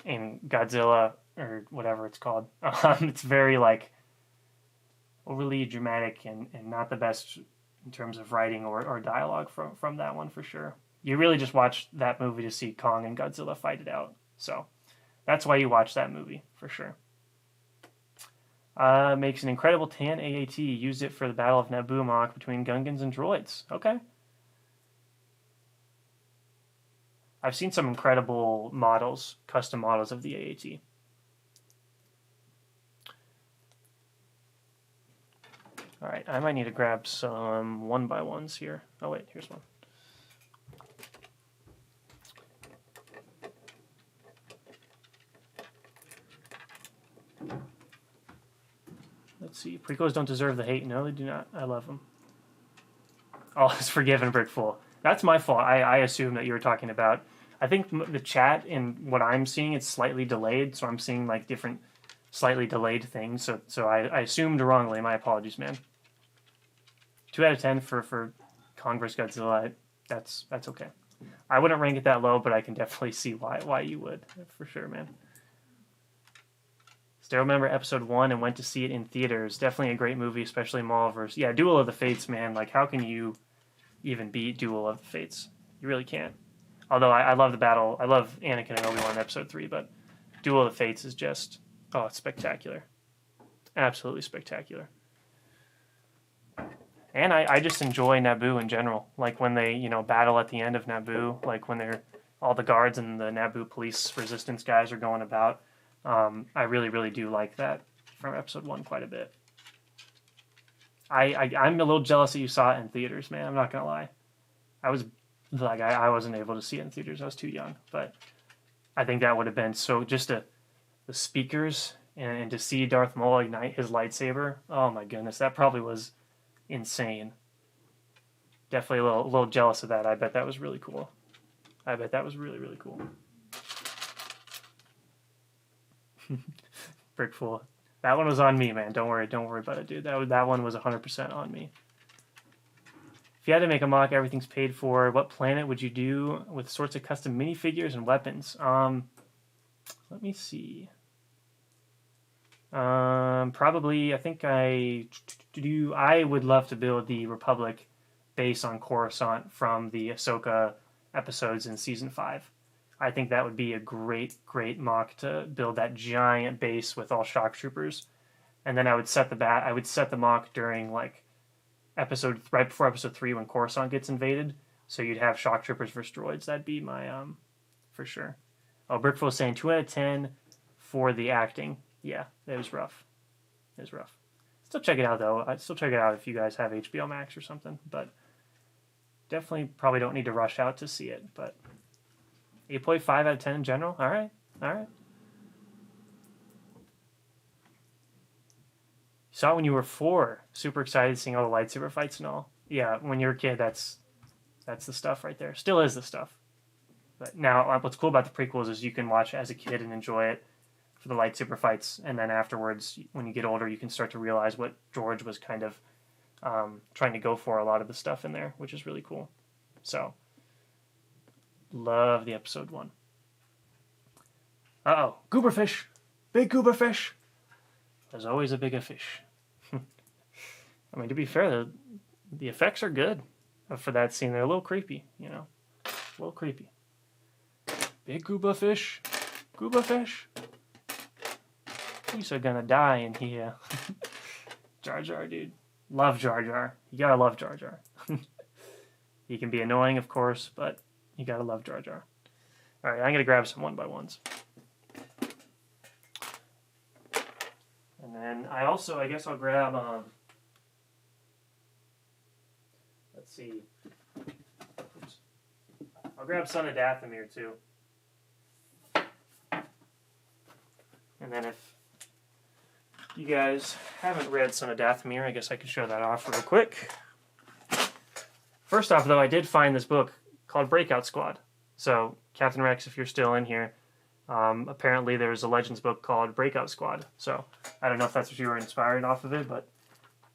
Speaker 1: in Godzilla or whatever it's called. It's very like overly dramatic and not the best in terms of writing or dialogue from that one for sure. You really just watch that movie to see Kong and Godzilla fight it out. So that's why you watch that movie for sure. Makes an incredible tan AAT. Used it for the Battle of Naboo mock between Gungans and droids. Okay. I've seen some incredible models, custom models of the AAT. All right, I might need to grab some 1x1s here. Oh wait, here's one. Let's see. Prequels don't deserve the hate. No, they do not. I love them. Oh, it's forgiven, Brickful. That's my fault. I assume that you were talking about. I think the chat and what I'm seeing is slightly delayed, so I'm seeing like different, slightly delayed things. So I assumed wrongly. My apologies, man. 2 out of 10 for Kong vs. Godzilla. That's okay. I wouldn't rank it that low, but I can definitely see why you would for sure, man. Still remember episode 1 and went to see it in theaters. Definitely a great movie, especially Maul vs. Yeah, Duel of the Fates, man. Like, how can you even beat Duel of the Fates? You really can't. Although I love the battle. I love Anakin and Obi-Wan in episode 3, but Duel of the Fates is just, oh, it's spectacular. Absolutely spectacular. And I just enjoy Naboo in general. Like when they, battle at the end of Naboo, like when they're all the guards and the Naboo police resistance guys are going about. I really, really do like that from episode 1 quite a bit. I'm a little jealous that you saw it in theaters, man. I'm not gonna lie. I wasn't able to see it in theaters. I was too young, but I think that would have been so. Just the speakers and to see Darth Maul ignite his lightsaber. Oh my goodness, that probably was insane. Definitely a little jealous of that. I bet that was really cool. I bet that was really, really cool. Brickful. That one was on me, man. Don't worry about it, dude. That one was 100% on me. If you had to make a mock, everything's paid for. What planet would you do with sorts of custom minifigures and weapons? Let me see. Probably, I think I would love to build the Republic base on Coruscant from the Ahsoka episodes in season 5. I think that would be a great mock to build that giant base with all shock troopers, and then I would set the mock during like right before episode 3 when Coruscant gets invaded. So you'd have shock troopers versus droids. That'd be my for sure. Oh, Brickful is saying 2 out of 10 for the acting. Yeah, it was rough. It's Still check it out though. I'd still check it out if you guys have HBO Max or something. But definitely probably don't need to rush out to see it. But 8.5 out of 10 in general. All right. All right. You saw it when you were 4. Super excited seeing all the lightsaber fights and all. Yeah, when you're a kid, that's the stuff right there. Still is the stuff. But now, what's cool about the prequels is you can watch it as a kid and enjoy it for the lightsaber fights, and then afterwards, when you get older, you can start to realize what George was kind of trying to go for a lot of the stuff in there, which is really cool. So, love the episode 1. Uh-oh, gooberfish! Big gooberfish! There's always a bigger fish. I mean, to be fair, the effects are good for that scene. They're a little creepy, you know? A little creepy. Big gooberfish. Gooberfish. He's gonna die in here. Jar Jar, dude. Love Jar Jar. You gotta love Jar Jar. He can be annoying, of course, but you gotta love Jar Jar. Alright, I'm gonna grab some 1x1s. And then I guess I'll grab, let's see. Oops. I'll grab Son of Dathomir too. And then if you guys haven't read Son of Dathomir, I guess I could show that off real quick. First off, though, I did find this book called Breakout Squad. So, Captain Rex, if you're still in here, apparently there's a Legends book called Breakout Squad. So, I don't know if that's what you were inspired off of it, but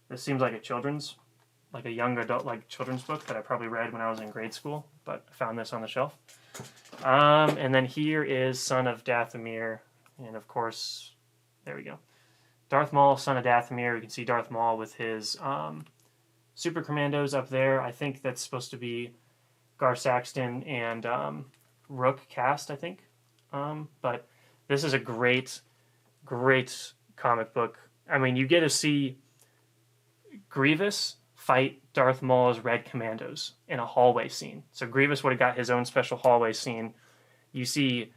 Speaker 1: this seems like a young adult, children's book that I probably read when I was in grade school, but I found this on the shelf. And then here is Son of Dathomir, and of course, there we go. Darth Maul, Son of Dathomir. You can see Darth Maul with his Super Commandos up there. I think that's supposed to be Gar Saxton and Rook cast, I think. But this is a great, great comic book. I mean, you get to see Grievous fight Darth Maul's Red Commandos in a hallway scene. So Grievous would have got his own special hallway scene. You see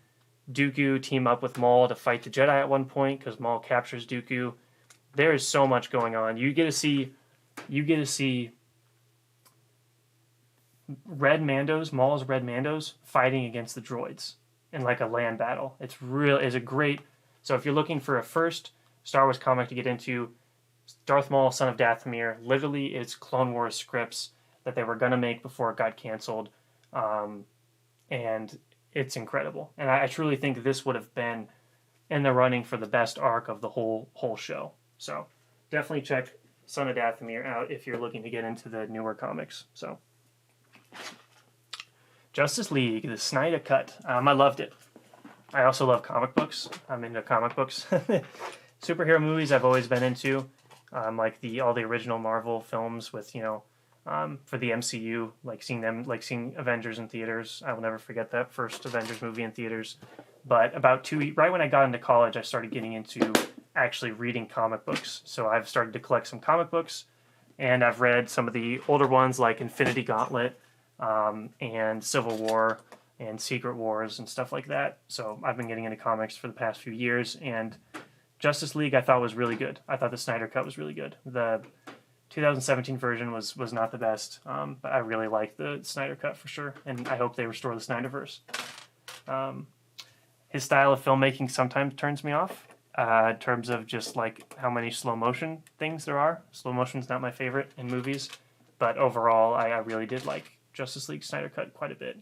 Speaker 1: Dooku team up with Maul to fight the Jedi at one point because Maul captures Dooku. There is so much going on. You get to see Red Mandos, Maul's Red Mandos, fighting against the droids in like a land battle. It's a great. So if you're looking for a first Star Wars comic to get into, Darth Maul, Son of Dathomir, literally it's Clone Wars scripts that they were gonna make before it got canceled, and it's incredible. And I truly think this would have been in the running for the best arc of the whole show. So definitely check Son of Dathomir out if you're looking to get into the newer comics. So Justice League, the Snyder Cut. I loved it. I also love comic books. I'm into comic books. Superhero movies I've always been into. Like all the original Marvel films with, for the MCU, seeing Avengers in theaters. I will never forget that first Avengers movie in theaters. But right when I got into college, I started getting into actually reading comic books. So I've started to collect some comic books, and I've read some of the older ones like Infinity Gauntlet, and Civil War, and Secret Wars, and stuff like that. So I've been getting into comics for the past few years, and Justice League I thought was really good. I thought the Snyder Cut was really good. The 2017 version was not the best, but I really liked the Snyder Cut for sure, and I hope they restore the Snyderverse. His style of filmmaking sometimes turns me off, in terms of just like how many slow motion things there are. Slow motion's not my favorite in movies, but overall I really did like Justice League Snyder Cut quite a bit.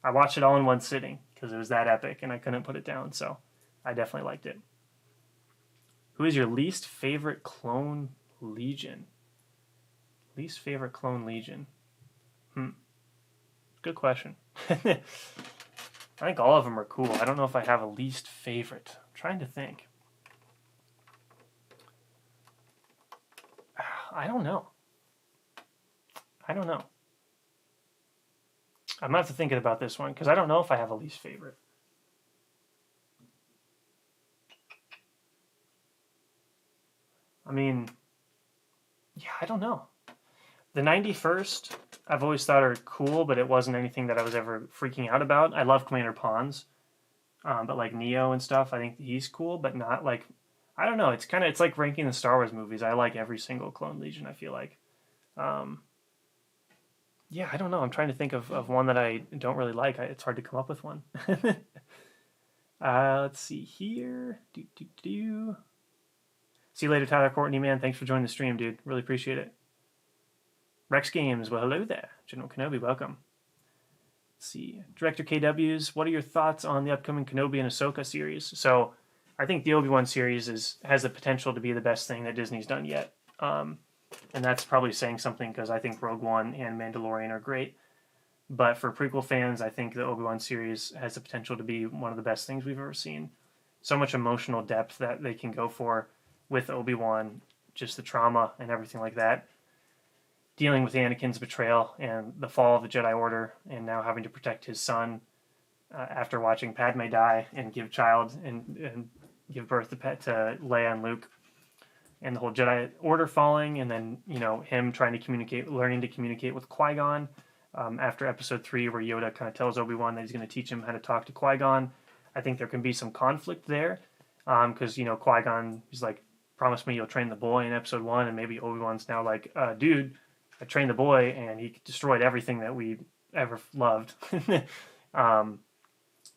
Speaker 1: I watched it all in one sitting because it was that epic and I couldn't put it down, so I definitely liked it. Who is your least favorite clone legion? Least favorite clone legion? Good question. I think all of them are cool. I don't know if I have a least favorite. I'm trying to think. I don't know. I'm going to have to think about this one because I don't know if I have a least favorite. I mean, yeah, I don't know. The 91st, I've always thought are cool, but it wasn't anything that I was ever freaking out about. I love Commander Pons, but like Neo and stuff, I think he's cool, but not like I don't know. It's like ranking the Star Wars movies. I like every single Clone Legion, I feel like. Um, yeah, I don't know. I'm trying to think of one that I don't really like. It's hard to come up with one. Let's see here. See you later, Tyler Courtney, man. Thanks for joining the stream, dude. Really appreciate it. Rex Games, well, hello there. General Kenobi, welcome. Let's see. Director KW's, what are your thoughts on the upcoming Kenobi and Ahsoka series? So, I think the Obi-Wan series has the potential to be the best thing that Disney's done yet. And that's probably saying something because I think Rogue One and Mandalorian are great. But for prequel fans, I think the Obi-Wan series has the potential to be one of the best things we've ever seen. So much emotional depth that they can go for with Obi-Wan, just the trauma and everything like that. Dealing with Anakin's betrayal and the fall of the Jedi Order, and now having to protect his son after watching Padme die and give give birth to Leia and Luke, and the whole Jedi Order falling, and then him learning to communicate with Qui-Gon after Episode 3, where Yoda kind of tells Obi-Wan that he's going to teach him how to talk to Qui-Gon. I think there can be some conflict there because Qui-Gon is like, promise me you'll train the boy in Episode 1, and maybe Obi-Wan's now like, dude, I trained the boy and he destroyed everything that we ever loved.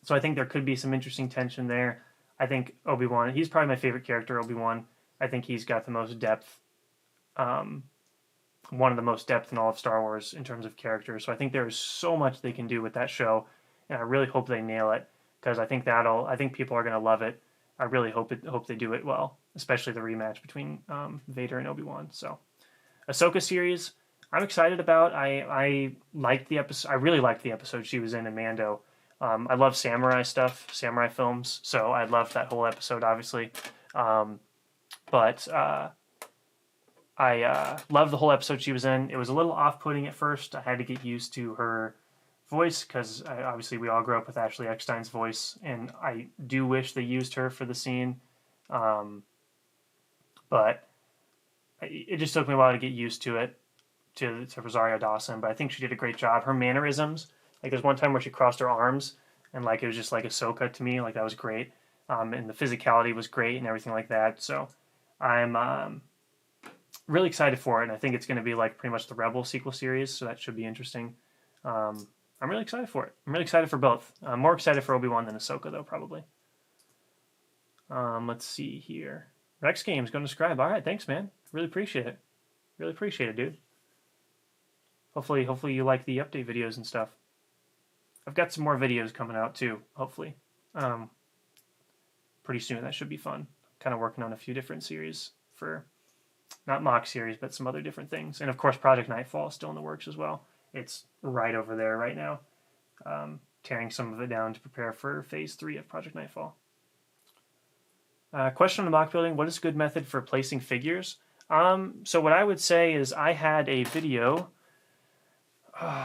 Speaker 1: So I think there could be some interesting tension there. I think Obi-Wan, he's probably my favorite character, Obi-Wan. I think he's got the most depth, one of the most depth in all of Star Wars in terms of characters. So I think there's so much they can do with that show, and I really hope they nail it because I think people are gonna love it. I really hope they do it well, especially the rematch between Vader and Obi-Wan. So, Ahsoka series, I'm excited about. I liked the episode. I really liked the episode she was in Mando. I love samurai stuff, samurai films, so I loved that whole episode, obviously. But I loved the whole episode she was in. It was a little off-putting at first. I had to get used to her voice because obviously we all grew up with Ashley Eckstein's voice, and I do wish they used her for the scene. But it just took me a while to get used to it, to Rosario Dawson. But I think she did a great job. Her mannerisms, like there's one time where she crossed her arms, and like it was just like Ahsoka to me. Like that was great. And the physicality was great and everything like that. So I'm really excited for it, and I think it's going to be like pretty much the Rebel sequel series, so that should be interesting. I'm really excited for it. I'm really excited for both. I'm more excited for Obi-Wan than Ahsoka, though, probably. Let's see here. Rex Games going to subscribe. All right, thanks, man. Really appreciate it. Really appreciate it, dude. Hopefully you like the update videos and stuff. I've got some more videos coming out, too, hopefully. Pretty soon. That should be fun. Kind of working on a few different series for, not mock series, but some other different things. And, of course, Project Nightfall is still in the works as well. It's right over there right now. Tearing some of it down to prepare for Phase 3 of Project Nightfall. Question on the mock building. What is a good method for placing figures? So what I would say is I had a video,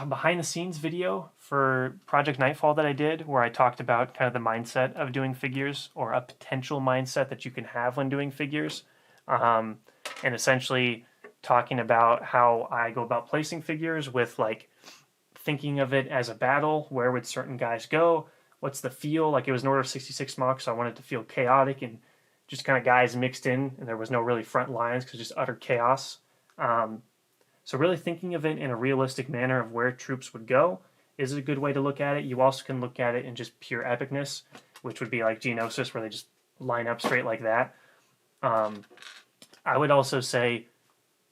Speaker 1: behind the scenes video for Project Nightfall that I did where I talked about kind of the mindset of doing figures, or a potential mindset that you can have when doing figures. And essentially talking about how I go about placing figures with like thinking of it as a battle. Where would certain guys go? What's the feel? Like it was an Order 66 mock, so I wanted it to feel chaotic and just kind of guys mixed in, and there was no really front lines because just utter chaos. So really thinking of it in a realistic manner of where troops would go is a good way to look at it. You also can look at it in just pure epicness, which would be like Geonosis, where they just line up straight like that. I would also say,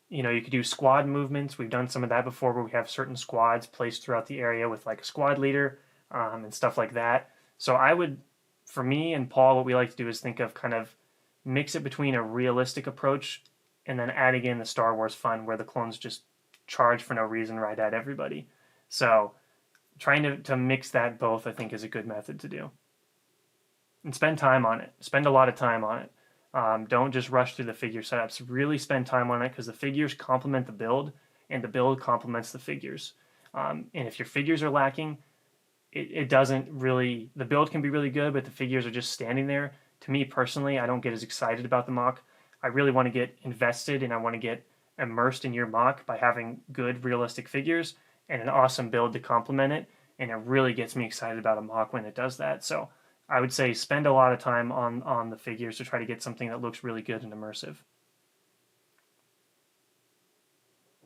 Speaker 1: you could do squad movements. We've done some of that before where we have certain squads placed throughout the area with like a squad leader and stuff like that. So for me and Paul, what we like to do is think of kind of mix it between a realistic approach and then adding in the Star Wars fun where the clones just charge for no reason right at everybody. So trying to mix that both, I think, is a good method to do. And spend time on it. Spend a lot of time on it. Don't just rush through the figure setups. Really spend time on it because the figures complement the build, and the build complements the figures. And if your figures are lacking, it doesn't really... The build can be really good, but the figures are just standing there. To me, personally, I don't get as excited about the mock. I really want to get invested, and I want to get immersed in your mock by having good, realistic figures and an awesome build to complement it. And it really gets me excited about a mock when it does that. So I would say spend a lot of time on the figures to try to get something that looks really good and immersive.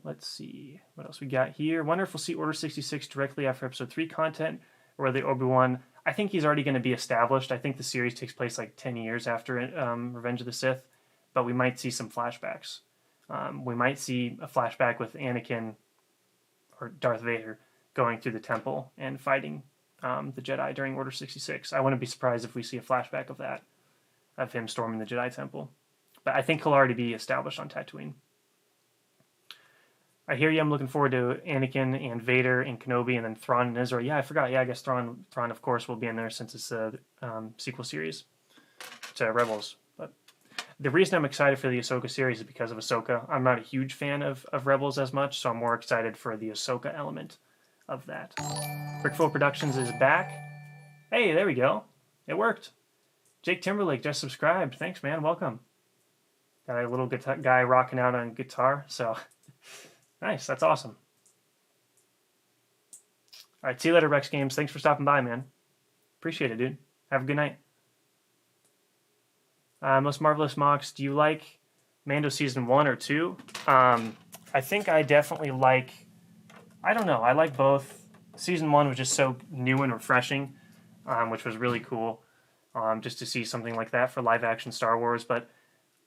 Speaker 1: Let's see what else we got here. Wonder if we'll see Order 66 directly after Episode 3 content, or the Obi-Wan. I think he's already going to be established. I think the series takes place like 10 years after Revenge of the Sith, but we might see some flashbacks. We might see a flashback with Anakin or Darth Vader going through the temple and fighting the Jedi during Order 66. I wouldn't be surprised if we see a flashback of that, of him storming the Jedi temple. But I think he'll already be established on Tatooine. I hear you. I'm looking forward to Anakin and Vader and Kenobi and then Thrawn and Ezra. Yeah, I forgot. Yeah, I guess Thrawn of course, will be in there since it's a sequel series to Rebels. But the reason I'm excited for the Ahsoka series is because of Ahsoka. I'm not a huge fan of Rebels as much, so I'm more excited for the Ahsoka element of that. Brickful Productions is back. Hey, there we go. It worked. Jake Timberlake just subscribed. Thanks, man. Welcome. Got a little guitar guy rocking out on guitar, so nice. That's awesome. All right, see you later, Rex Games. Thanks for stopping by, man. Appreciate it, dude. Have a good night. Most Marvelous Mocks, do you like Mando Season 1 or 2? I think I definitely like... I don't know. I like both. Season 1 was just so new and refreshing, which was really cool, just to see something like that for live-action Star Wars. But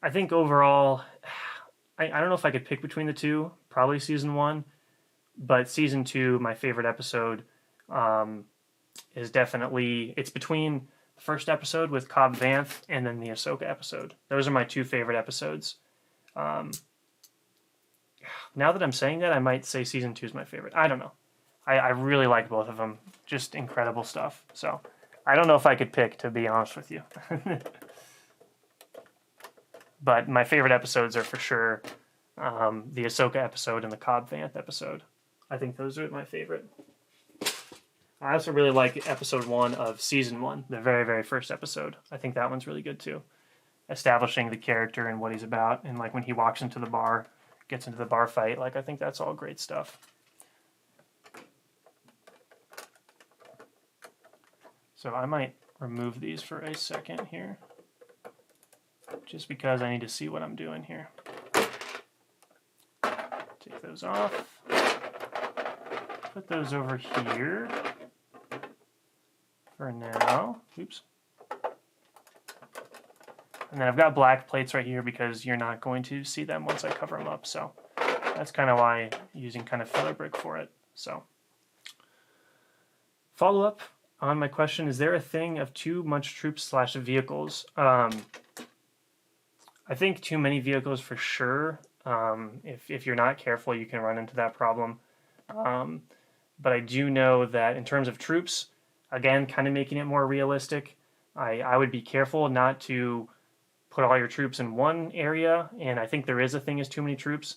Speaker 1: I think overall, I don't know if I could pick between the two. Probably Season 1. But Season 2, my favorite episode, is definitely... It's between the first episode with Cobb Vanth and then the Ahsoka episode. Those are my two favorite episodes. Now that I'm saying that, I might say Season 2 is my favorite. I don't know. I really like both of them. Just incredible stuff. So, I don't know if I could pick, to be honest with you. But my favorite episodes are for sure the Ahsoka episode and the Cobb Vanth episode. I think those are my favorite. I also really like episode 1 of Season 1, the very, very first episode. I think that one's really good too. Establishing the character and what he's about, and like when he walks into the bar, gets into the bar fight, like I think that's all great stuff. So I might remove these for a second here, just because I need to see what I'm doing here. Take those off. Put those over here for now. Oops. And then I've got black plates right here because you're not going to see them once I cover them up. So that's kind of why I'm using kind of filler brick for it. So follow up on my question, is there a thing of too much troops / vehicles? I think too many vehicles for sure. If you're not careful, you can run into that problem. But I do know that in terms of troops, again, kind of making it more realistic, I would be careful not to put all your troops in one area, and I think there is a thing as too many troops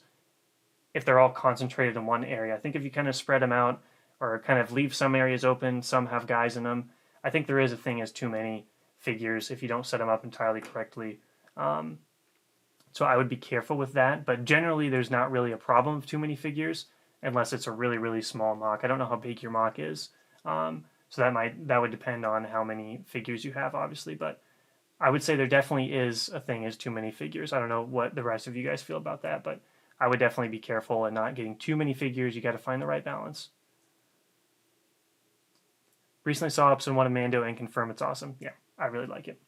Speaker 1: if they're all concentrated in one area. I think if you kind of spread them out or kind of leave some areas open, some have guys in them, I think there is a thing as too many figures if you don't set them up entirely correctly. So I would be careful with that, but generally there's not really a problem of too many figures unless it's a really, really small mock. I don't know how big your mock is, so that would depend on how many figures you have, obviously, but I would say there definitely is a thing as too many figures. I don't know what the rest of you guys feel about that, but I would definitely be careful and not getting too many figures. You got to find the right balance. Recently saw episode 1 of Mando and confirm it's awesome. Yeah, I really like it.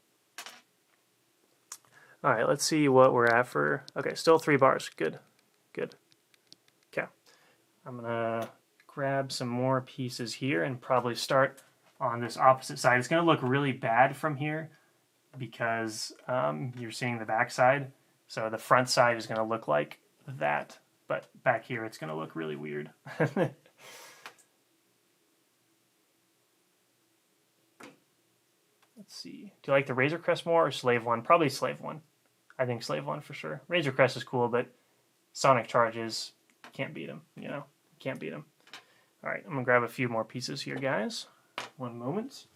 Speaker 1: All right, let's see what we're at for... Okay, still 3 bars. Good. Good. Okay. I'm going to grab some more pieces here and probably start on this opposite side. It's going to look really bad from here because you're seeing the back side. So the front side is going to look like that, but back here it's going to look really weird. Let's see. Do you like the Razor Crest more or Slave One? Probably Slave One. I think Slave One for sure. Razor Crest is cool, but Sonic Charges, can't beat them, you know? Can't beat them. All right, I'm going to grab a few more pieces here, guys. One moment.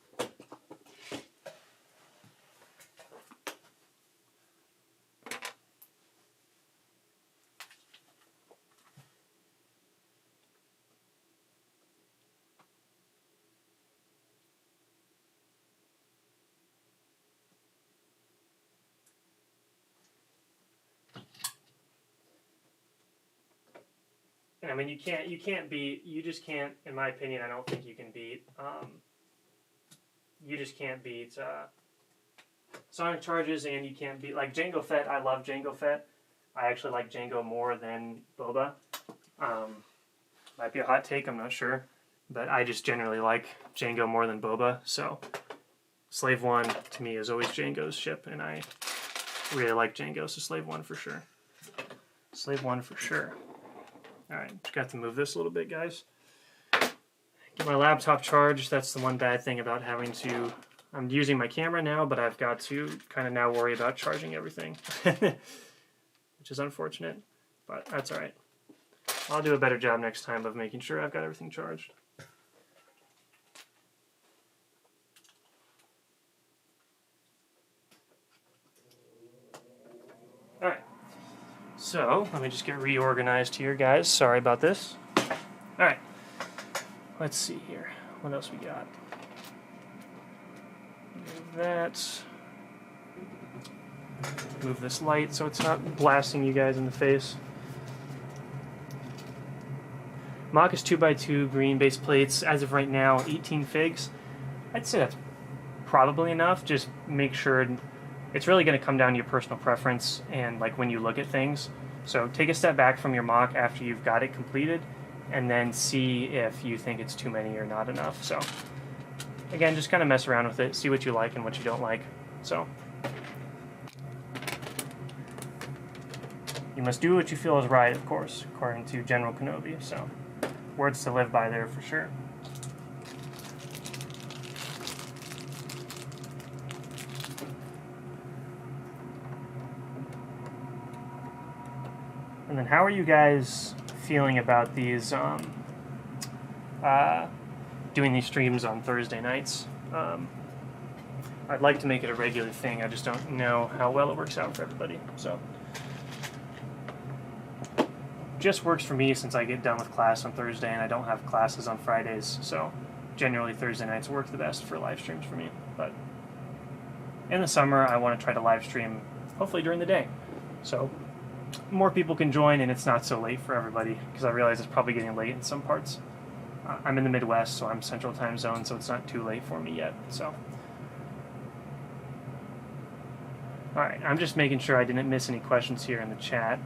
Speaker 1: I mean, you can't beat, you just can't, in my opinion, I don't think you can beat, you just can't beat Sonic Charges, and you can't beat, like, Jango Fett. I love Jango Fett. I actually like Jango more than Boba. Might be a hot take, I'm not sure. But I just generally like Jango more than Boba, so Slave 1 to me is always Jango's ship, and I really like Jango, so Slave 1 for sure. Slave 1 for sure. Alright, just got to move this a little bit, guys. Get my laptop charged. That's the one bad thing about having to... I'm using my camera now, but I've got to kind of now worry about charging everything. Which is unfortunate, but that's alright. I'll do a better job next time of making sure I've got everything charged. Alright, so let me just get reorganized here, guys. Sorry about this. Alright, let's see here. What else we got? Move that. Move this light so it's not blasting you guys in the face. Mock is 2x2 green base plates. As of right now, 18 figs. I'd say that's probably enough. Just make sure it's really going to come down to your personal preference and like when you look at things. So take a step back from your mock after you've got it completed and then see if you think it's too many or not enough. So again, just kind of mess around with it, see what you like and what you don't like. So you must do what you feel is right, of course, according to General Kenobi. So words to live by there for sure. And then how are you guys feeling about these, doing these streams on Thursday nights? I'd like to make it a regular thing, I just don't know how well it works out for everybody, so. Just works for me since I get done with class on Thursday and I don't have classes on Fridays, so generally Thursday nights work the best for live streams for me. But in the summer, I want to try to live stream hopefully during the day, so more people can join and it's not so late for everybody, because I realize it's probably getting late in some parts. I'm in the Midwest, so I'm Central Time Zone, so it's not too late for me yet. So, alright, I'm just making sure I didn't miss any questions here in the chat.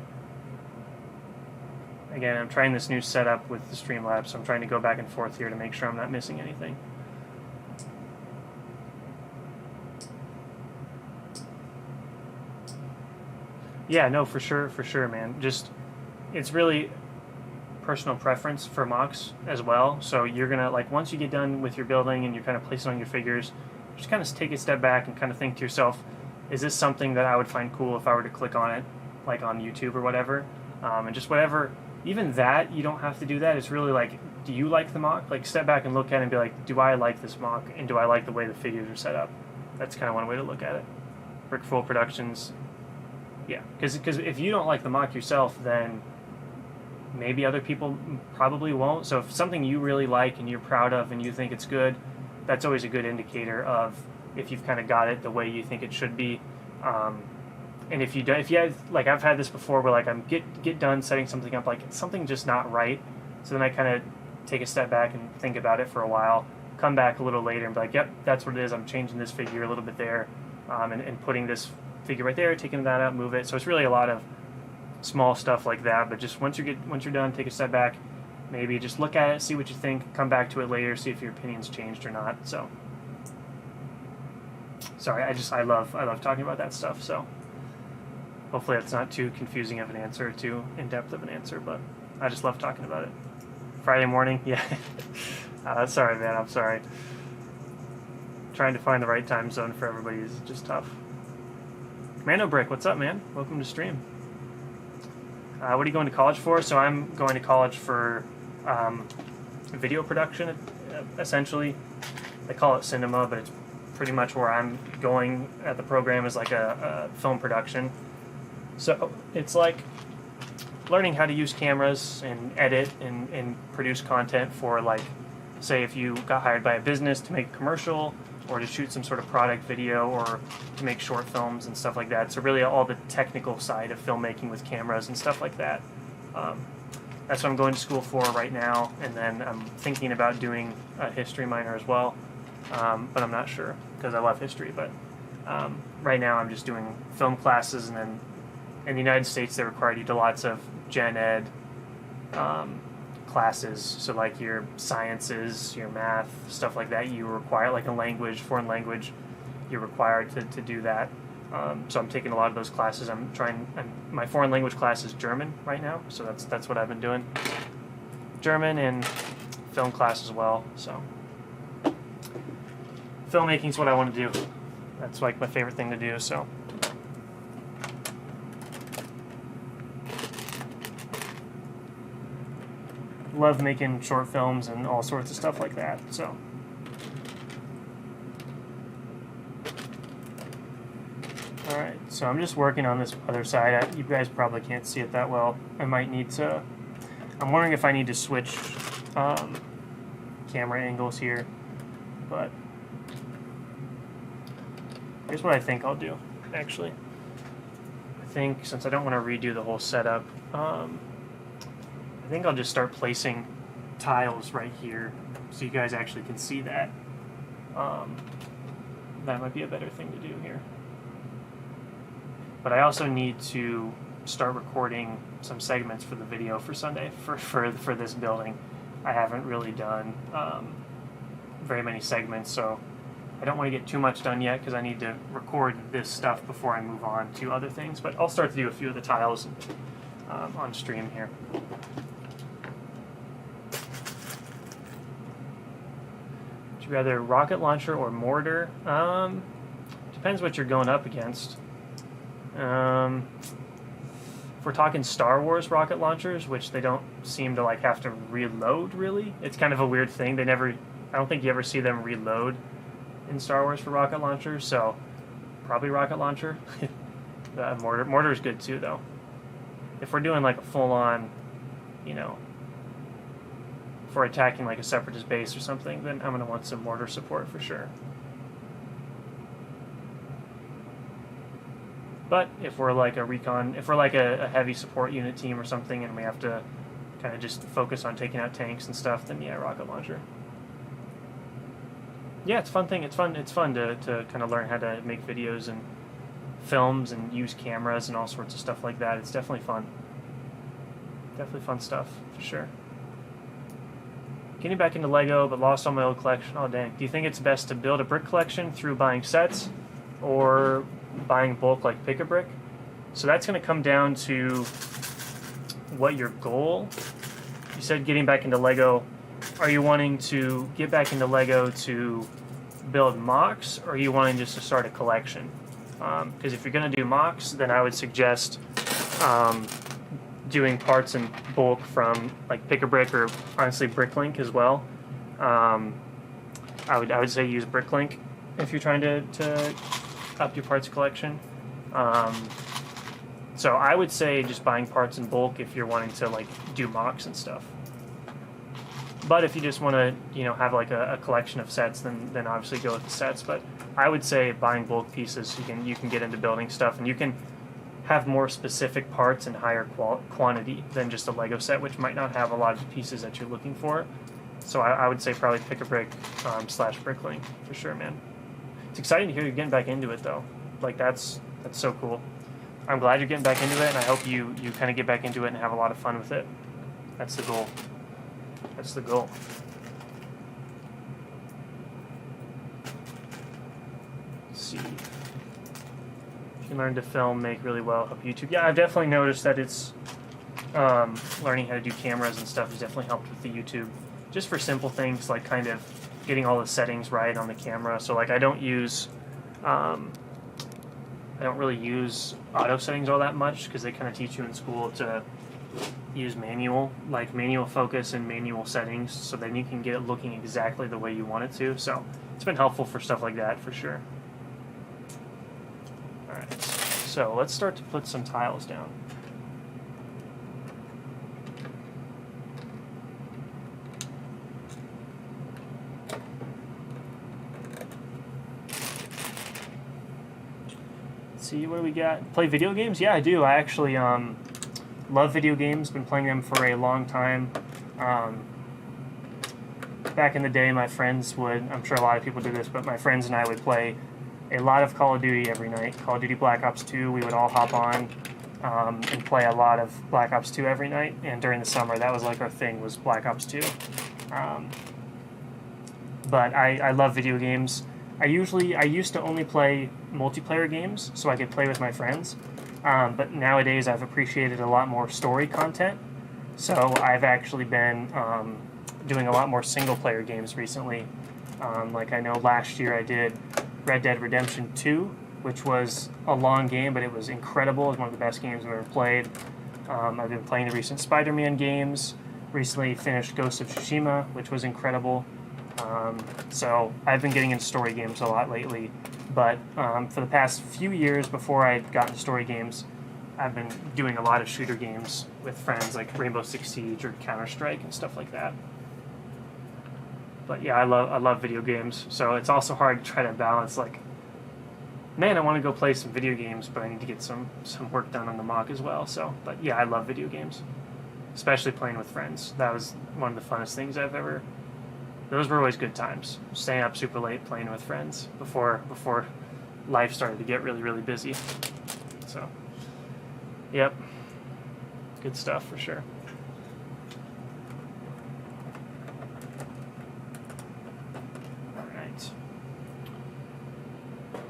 Speaker 1: Again, I'm trying this new setup with the Streamlabs, so I'm trying to go back and forth here to make sure I'm not missing anything. Yeah, no, for sure, man. Just, it's really personal preference for mocks as well. So you're gonna, like, once you get done with your building and you're kind of placing on your figures, just kind of take a step back and kind of think to yourself, is this something that I would find cool if I were to click on it, like on YouTube or whatever? And just whatever, even that, you don't have to do that. It's really like, do you like the mock? Like, step back and look at it and be like, do I like this mock? And do I like the way the figures are set up? That's kind of one way to look at it. Brickful Productions. Yeah, because if you don't like the mock yourself, then maybe other people probably won't. So if something you really like and you're proud of and you think it's good, that's always a good indicator of if you've kind of got it the way you think it should be. And if you have, like, I've had this before where, like, I'm get done setting something up, like, it's something just not right. So then I kind of take a step back and think about it for a while, come back a little later and be like, yep, that's what it is. I'm changing this figure a little bit there, and putting this figure right there, taking that out, move it. So it's really a lot of small stuff like that. But just once you're done, take a step back, maybe just look at it, see what you think, come back to it later, see if your opinion's changed or not. So sorry, I love talking about that stuff. So hopefully that's not too confusing of an answer, too in-depth of an answer, but I just love talking about it. Friday morning, yeah. Sorry, man, I'm sorry. Trying to find the right time zone for everybody is just tough. Mano Brick, what's up, man? Welcome to stream. What are you going to college for? So I'm going to college for video production, essentially. They call it cinema, but it's pretty much where I'm going at the program is like a film production. So it's like learning how to use cameras and edit and produce content for, like, say if you got hired by a business to make a commercial or to shoot some sort of product video or to make short films and stuff like that. So really all the technical side of filmmaking with cameras and stuff like that. That's what I'm going to school for right now, and then I'm thinking about doing a history minor as well, but I'm not sure because I love history. But right now I'm just doing film classes, and then in the United States they require you to do lots of gen ed classes, so like your sciences, your math, stuff like that, you require, like a language, foreign language, you're required to do that. So I'm taking a lot of those classes. My foreign language class is German right now, so that's what I've been doing. German and film class as well. So filmmaking is what I want to do. That's like my favorite thing to do. So love making short films and all sorts of stuff like that. So. Alright, so I'm just working on this other side. You guys probably can't see it that well. I might need to... I'm wondering if I need to switch camera angles here. But here's what I think I'll do, actually. I think, since I don't want to redo the whole setup, I think I'll just start placing tiles right here so you guys actually can see that. That might be a better thing to do here. But I also need to start recording some segments for the video for Sunday for this building. I haven't really done very many segments, so I don't want to get too much done yet because I need to record this stuff before I move on to other things. But I'll start to do a few of the tiles on stream here. Would you rather rocket launcher or mortar? Depends what you're going up against. If we're talking Star Wars rocket launchers, which they don't seem to like have to reload really, it's kind of a weird thing. I don't think you ever see them reload in Star Wars for rocket launchers, so probably rocket launcher. Mortar is good too, though. If we're doing like a full-on, if we're attacking like a separatist base or something, then I'm gonna want some mortar support for sure. But if we're like a heavy support unit team or something, and we have to kind of just focus on taking out tanks and stuff, then yeah, rocket launcher. Yeah, it's a fun thing. It's fun to kind of learn how to make videos and films and use cameras and all sorts of stuff like that. It's definitely fun. Definitely fun stuff, for sure. Getting back into Lego, but lost all my old collection. Oh, dang. Do you think it's best to build a brick collection through buying sets or buying bulk like Pick-a-Brick? So that's going to come down to what your goal. You said getting back into Lego. Are you wanting to get back into Lego to build mocks, or are you wanting just to start a collection? Because if you're going to do mocks, then I would suggest doing parts in bulk from like Pick-a-Brick or honestly Bricklink as well. I would say use Bricklink if you're trying to up your parts collection. So I would say just buying parts in bulk if you're wanting to like do mocks and stuff. But if you just want to, have like a collection of sets, then obviously go with the sets. But I would say buying bulk pieces, you can get into building stuff, and you can have more specific parts and higher quantity than just a Lego set, which might not have a lot of the pieces that you're looking for. So I would say probably Pick-a-Brick / Bricklink for sure, man. It's exciting to hear you're getting back into it though. Like that's so cool. I'm glad you're getting back into it, and I hope you kind of get back into it and have a lot of fun with it. That's the goal. That's the goal. Let's see. You can learn to film, make really well, help YouTube. Yeah, I've definitely noticed that it's learning how to do cameras and stuff has definitely helped with the YouTube. Just for simple things like kind of getting all the settings right on the camera. So like I don't really use auto settings all that much because they kind of teach you in school to use manual focus and manual settings, so then you can get it looking exactly the way you want it to. So it's been helpful for stuff like that for sure. Alright, so let's start to put some tiles down. Let's see, what do we got? Play video games? Yeah, I do. I actually love video games. Been playing them for a long time. Back in the day, my friends would, I'm sure a lot of people do this, but my friends and I would play a lot of Call of Duty every night. Call of Duty Black Ops 2, we would all hop on and play a lot of Black Ops 2 every night. And during the summer, that was like our thing, was Black Ops 2. But I love video games. I used to only play multiplayer games so I could play with my friends. But nowadays, I've appreciated a lot more story content. So I've actually been doing a lot more single-player games recently. Like I know last year I did Red Dead Redemption 2, which was a long game, but it was incredible. It was one of the best games I've ever played. I've been playing the recent Spider-Man games. Recently finished Ghost of Tsushima, which was incredible. So I've been getting into story games a lot lately. But for the past few years before I got into story games, I've been doing a lot of shooter games with friends like Rainbow Six Siege or Counter-Strike and stuff like that. But yeah, I love video games, so it's also hard to try to balance, like, man, I want to go play some video games, but I need to get some work done on the mock as well. So, but yeah, I love video games, especially playing with friends. That was one of the funnest things I've ever. Those were always good times. Staying up super late playing with friends before life started to get really, really busy. So, yep, good stuff for sure.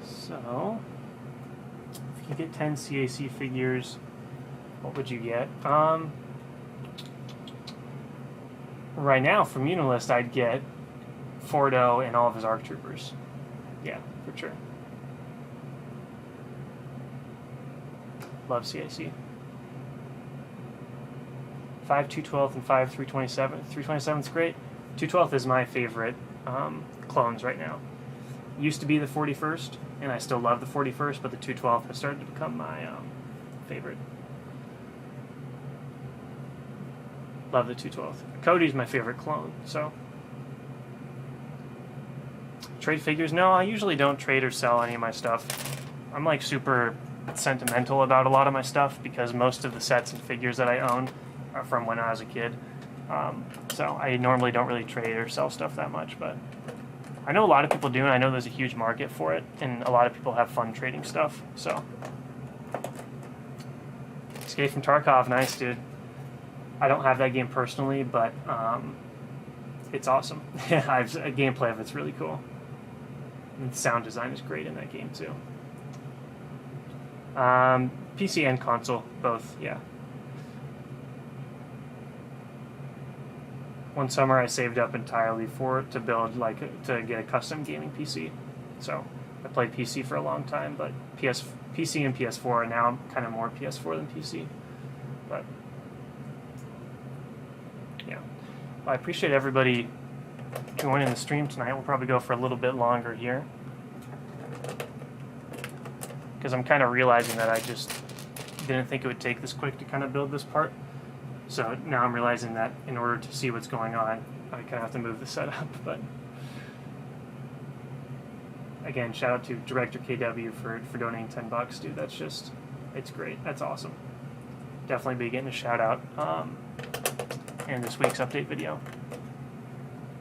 Speaker 1: So, if you get 10 CAC figures, what would you get? Right now, for Muunilinst, I'd get Fordo and all of his ARC Troopers. Yeah, for sure. Love CAC. 5 212 and 5 327. 327's great. 212 is my favorite clones right now. Used to be the 41st, and I still love the 41st, but the 212 has started to become my favorite. Love the 212. Cody's my favorite clone, so. Trade figures? No, I usually don't trade or sell any of my stuff. I'm like super sentimental about a lot of my stuff because most of the sets and figures that I own are from when I was a kid. So I normally don't really trade or sell stuff that much, but I know a lot of people do, and I know there's a huge market for it, and a lot of people have fun trading stuff, so. Escape from Tarkov, nice, dude. I don't have that game personally, but it's awesome. A gameplay of it's really cool. And the sound design is great in that game, too. PC and console, both, yeah. One summer I saved up entirely to build, to get a custom gaming PC. So I played PC for a long time, but PC and PS4, and now I'm kind of more PS4 than PC. But yeah, well, I appreciate everybody joining the stream tonight. We'll probably go for a little bit longer here because I'm kind of realizing that I just didn't think it would take this quick to kind of build this part. So now I'm realizing that in order to see what's going on, I kind of have to move the setup. But again, shout out to Director KW for donating $10, dude. That's just, it's great. That's awesome. Definitely be getting a shout out in this week's update video,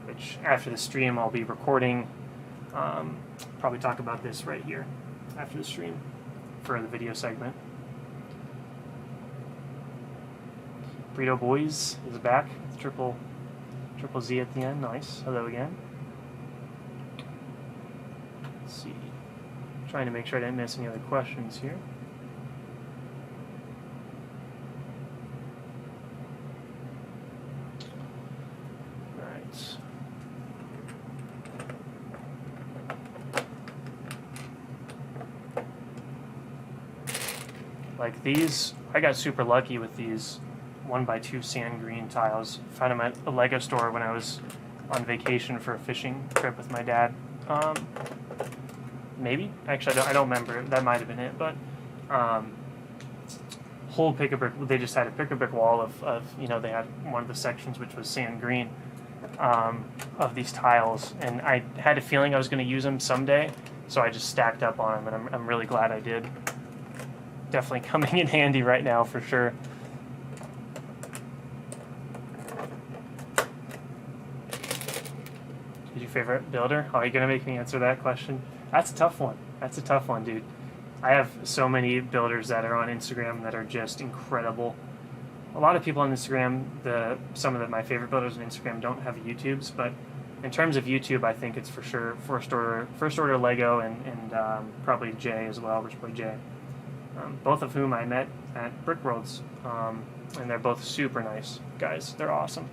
Speaker 1: which after the stream I'll be recording. Probably talk about this right here after the stream for the video segment. Burrito Boys is back. Triple Z at the end. Nice. Hello again. Let's see. Trying to make sure I didn't miss any other questions here. Alright. Like these, I got super lucky with these 1x2 sand green tiles. Found them at a Lego store when I was on vacation for a fishing trip with my dad. Maybe? Actually, I don't remember. That might have been it. But whole pick-a-brick, they just had a pick-a-brick wall of, you know, they had one of the sections which was sand green of these tiles. And I had a feeling I was going to use them someday, so I just stacked up on them, and I'm really glad I did. Definitely coming in handy right now for sure. Who's your favorite builder? Oh, are you gonna make me answer that question? That's a tough one. That's a tough one, dude. I have so many builders that are on Instagram that are just incredible. A lot of people on Instagram, my favorite builders on Instagram don't have YouTubes, but in terms of YouTube, I think it's for sure First Order Lego, and probably Jay as well, Rich Boy Jay. Both of whom I met at Brick Worlds, and they're both super nice guys. They're awesome,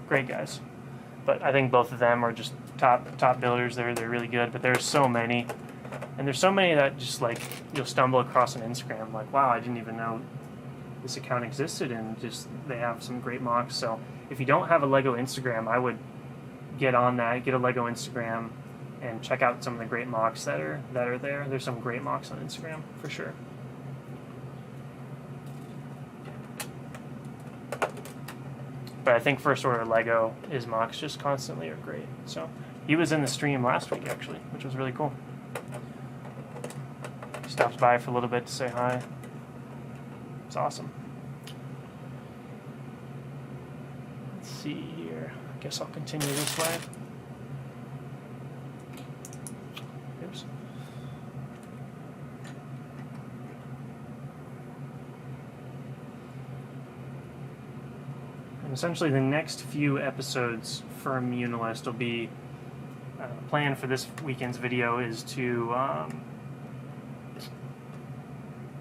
Speaker 1: great guys. But I think both of them are just top builders. They're really good. But there's so many, and there's so many that just like you'll stumble across on Instagram. Like, wow, I didn't even know this account existed, and just they have some great mocks. So if you don't have a Lego Instagram, I would get on that, get a Lego Instagram, and check out some of the great mocks that are there. There's some great mocks on Instagram for sure. But I think First Order Lego, his mocks just constantly are great. So he was in the stream last week actually, which was really cool. He stopped by for a little bit to say hi. It's awesome. Let's see here. I guess I'll continue this way. Oops. And essentially the next few episodes for Muunilinst will be, plan for this weekend's video is to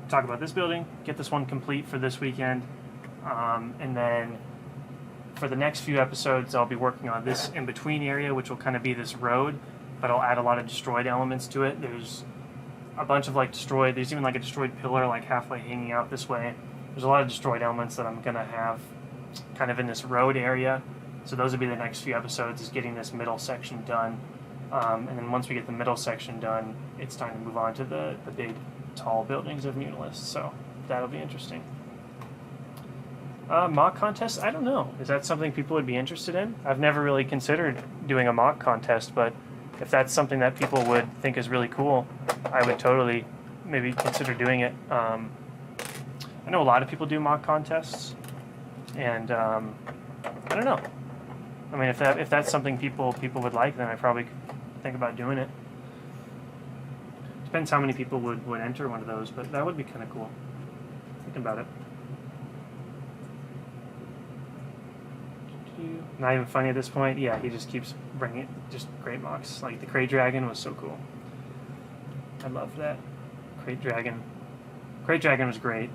Speaker 1: talk about this building, get this one complete for this weekend, and then for the next few episodes I'll be working on this in-between area, which will kind of be this road, but I'll add a lot of destroyed elements to it. There's a bunch of like destroyed, there's even like a destroyed pillar like halfway hanging out this way. There's a lot of destroyed elements that I'm going to have kind of in this road area. So those will be the next few episodes, is getting this middle section done. And then once we get the middle section done, it's time to move on to the big, tall buildings of Muunilinst. So that'll be interesting. Mock contests? I don't know. Is that something people would be interested in? I've never really considered doing a mock contest, but if that's something that people would think is really cool, I would totally maybe consider doing it. I know a lot of people do mock contests, and I don't know. I mean, if that's something people would like, then I probably could think about doing it. Depends how many people would enter one of those, but that would be kind of cool. Thinking about it. Not even funny at this point. Yeah, he just keeps bringing just great mocks. Like the Crate Dragon was so cool. I loved that. Crate Dragon was great.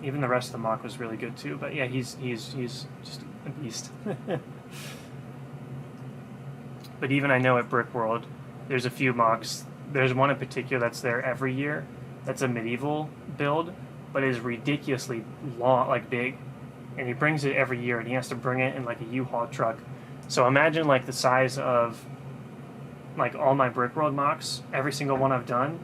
Speaker 1: Even the rest of the mock was really good too. But yeah, he's just a beast. But even I know at Brick World, there's a few mocks. There's one in particular that's there every year. That's a medieval build, but it is ridiculously long, like big. And he brings it every year, and he has to bring it in like a U-Haul truck. So imagine like the size of like all my Brick World mocks, every single one I've done,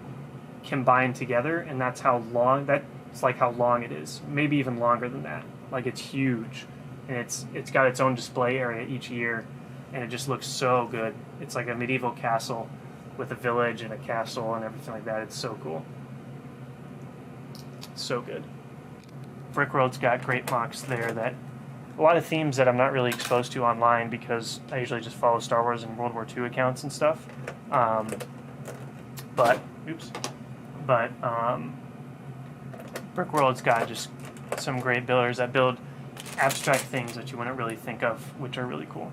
Speaker 1: combined together, and that's how long it is. Maybe even longer than that. Like it's huge, and it's got its own display area each year, and it just looks so good. It's like a medieval castle with a village and a castle and everything like that. It's so cool. So good. Brick World's got great mocks there, that a lot of themes that I'm not really exposed to online because I usually just follow Star Wars and World War II accounts and stuff. But Brick World's got just some great builders that build abstract things that you wouldn't really think of, which are really cool.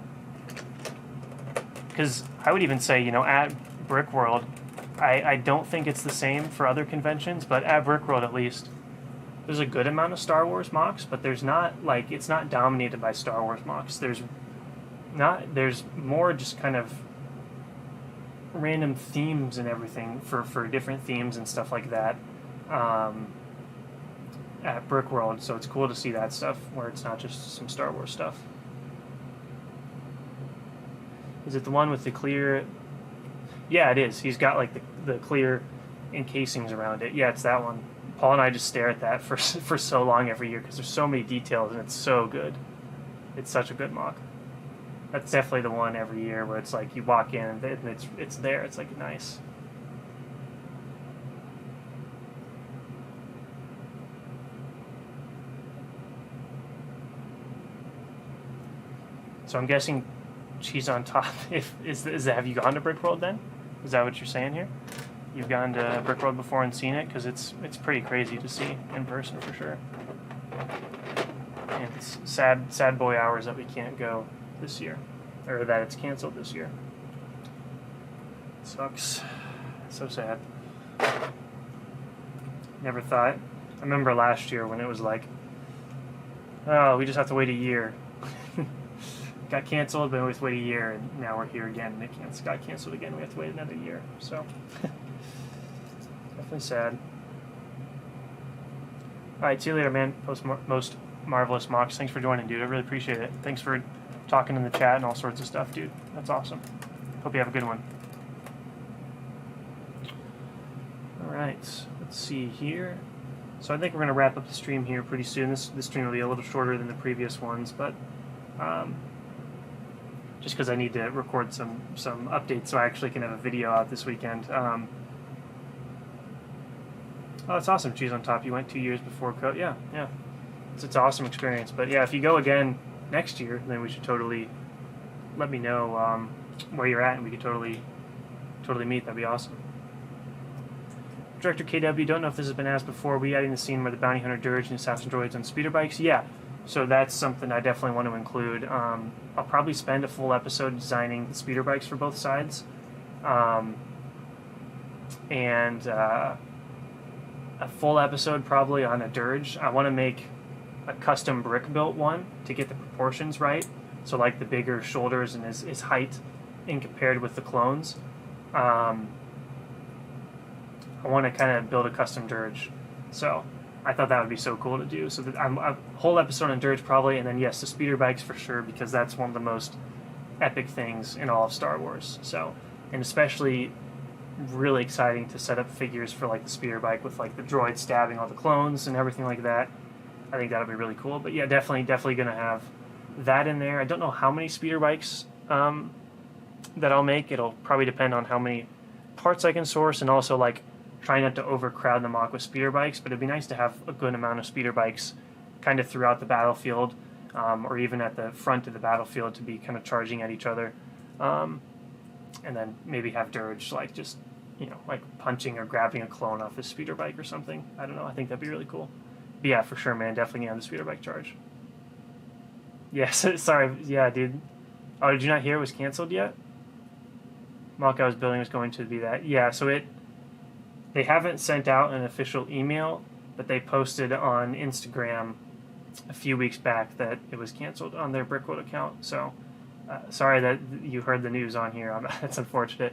Speaker 1: Because I would even say, at Brick World, I don't think it's the same for other conventions, but at Brick World at least, there's a good amount of Star Wars mocks, but there's not, like, it's not dominated by Star Wars mocks. There's more just kind of random themes and everything for different themes and stuff like that at Brick World, so it's cool to see that stuff where it's not just some Star Wars stuff. Is it the one with the clear? Yeah, it is. He's got like the clear encasings around it. Yeah, it's that one. Paul and I just stare at that for so long every year because there's so many details and it's so good. It's such a good mock. That's definitely the one every year where it's like you walk in and it's there. It's like nice. So I'm guessing cheese on top. Have you gone to Brick World then? Is that what you're saying here? You've gone to Brick World before and seen it? Because it's pretty crazy to see in person for sure. And it's sad boy hours that we can't go this year, or that it's canceled this year. It sucks. So sad. Never thought. I remember last year when it was like, oh, we just have to wait a year. Got canceled, but we have to wait a year, and now we're here again, and it got canceled again. We have to wait another year. So, definitely sad. All right, see you later, man. Most marvelous Mox. Thanks for joining, dude. I really appreciate it. Thanks for talking in the chat and all sorts of stuff, dude. That's awesome. Hope you have a good one. All right, let's see here. So I think we're going to wrap up the stream here pretty soon. This stream will be a little shorter than the previous ones, but just because I need to record some updates so I actually can have a video out this weekend. Oh, that's awesome. Cheese on top. You went 2 years before COVID. Yeah. It's an awesome experience. But yeah, if you go again next year, then we should totally let me know where you're at, and we could totally meet. That'd be awesome. Director KW, don't know if this has been asked before. We adding the scene where the bounty hunter Dirge and assassin droids on speeder bikes? Yeah. So that's something I definitely want to include. I'll probably spend a full episode designing the speeder bikes for both sides. And a full episode probably on a Dirge. I want to make a custom brick built one to get the proportions right. So like the bigger shoulders and his height in compared with the clones. I want to kind of build a custom Dirge. So I thought that would be so cool to do. So that a whole episode on Dirge probably, and then yes, the speeder bikes for sure, because that's one of the most epic things in all of Star Wars. So, and especially really exciting to set up figures for like the speeder bike with like the droid stabbing all the clones and everything like that. I think that'll be really cool. But yeah, definitely gonna have that in there. I don't know how many speeder bikes that I'll make. It'll probably depend on how many parts I can source, and also like try not to overcrowd the mock with speeder bikes, but it'd be nice to have a good amount of speeder bikes kind of throughout the battlefield, or even at the front of the battlefield to be kind of charging at each other. And then maybe have Dirge like just, like punching or grabbing a clone off his speeder bike or something. I don't know. I think that'd be really cool. But yeah, for sure, man. Definitely on the speeder bike charge. Yes, sorry. Yeah, dude. Oh, did you not hear it was canceled yet? Mock I was building was going to be that. Yeah, so they haven't sent out an official email, but they posted on Instagram a few weeks back that it was canceled on their Brickwood account. So, sorry that you heard the news on here. That's unfortunate.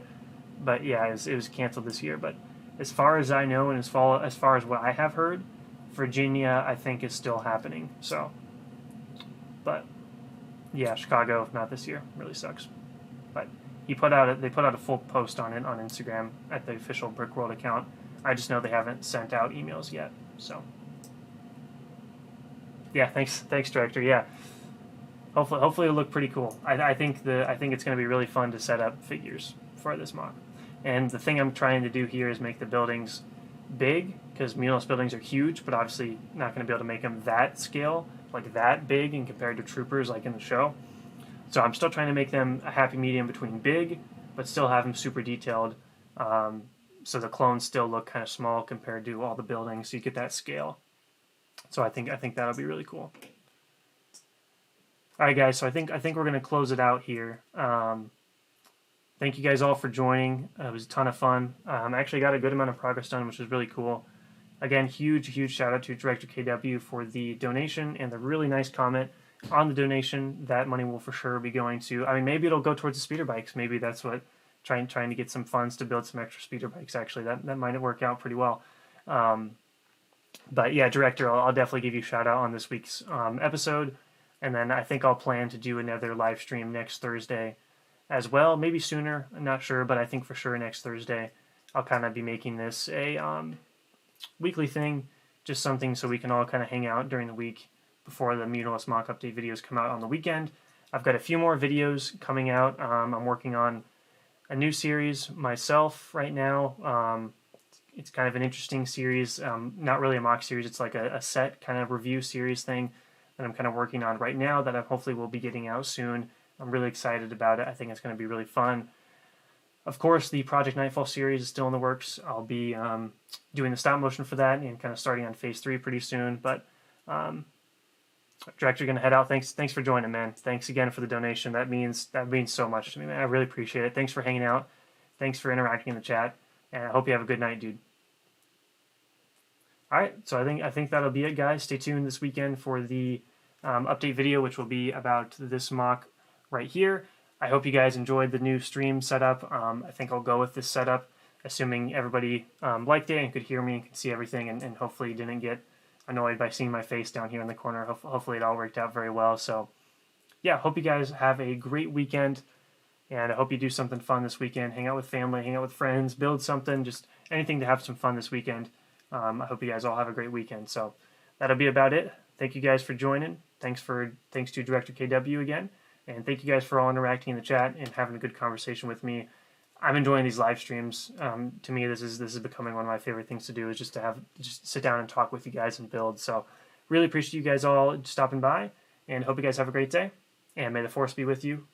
Speaker 1: But yeah, it was canceled this year. But as far as I know, and as far as what I have heard, Virginia, I think, is still happening. So, but yeah, Chicago, not this year. Really sucks. But they put out a full post on it on Instagram at the official Brick World account. I just know they haven't sent out emails yet. So yeah, thanks director. Yeah, hopefully it'll look pretty cool. I think it's going to be really fun to set up figures for this mock. And the thing I'm trying to do here is make the buildings big, because Muunilinst buildings are huge, but obviously not going to be able to make them that scale, like that big, and compared to troopers like in the show. So I'm still trying to make them a happy medium between big, but still have them super detailed, so the clones still look kind of small compared to all the buildings, so you get that scale. So I think that'll be really cool. All right, guys. So I think we're gonna close it out here. Thank you guys all for joining. It was a ton of fun. I actually got a good amount of progress done, which was really cool. Again, huge shout out to Director KW for the donation and the really nice comment on the donation. That money will for sure be going to, maybe it'll go towards the speeder bikes. Maybe that's what, trying to get some funds to build some extra speeder bikes. Actually, that might work out pretty well. But yeah, Director, I'll definitely give you a shout out on this week's episode. And then I think I'll plan to do another live stream next Thursday as well. Maybe sooner, I'm not sure, but I think for sure next Thursday I'll kind of be making this a weekly thing, just something so we can all kind of hang out during the week before the Muunilinst mock update videos come out on the weekend. I've got a few more videos coming out. I'm working on a new series myself right now. It's kind of an interesting series, not really a mock series. It's like a set kind of review series thing that I'm kind of working on right now that I hopefully will be getting out soon. I'm really excited about it. I think it's going to be really fun. Of course, the Project Nightfall series is still in the works. I'll be doing the stop motion for that and kind of starting on phase 3 pretty soon. But Director, going to head out. Thanks for joining, man. Thanks again for the donation. That means so much to me, man. I really appreciate it. Thanks for hanging out. Thanks for interacting in the chat, and I hope you have a good night, dude. All right, so I think that'll be it, guys. Stay tuned this weekend for the update video, which will be about this MOC right here. I hope you guys enjoyed the new stream setup. I think I'll go with this setup, assuming everybody liked it and could hear me and could see everything, and hopefully didn't get annoyed by seeing my face down here in the corner. Hopefully it all worked out very well. So yeah, hope you guys have a great weekend, and I hope you do something fun this weekend. Hang out with family, hang out with friends, build something, just anything to have some fun this weekend. I hope you guys all have a great weekend. So that'll be about it. Thank you guys for joining. Thanks to Director KW again, and thank you guys for all interacting in the chat and having a good conversation with me. I'm enjoying these live streams. To me, this is becoming one of my favorite things to do, is just sit down and talk with you guys and build. So really appreciate you guys all stopping by, and hope you guys have a great day, and may the force be with you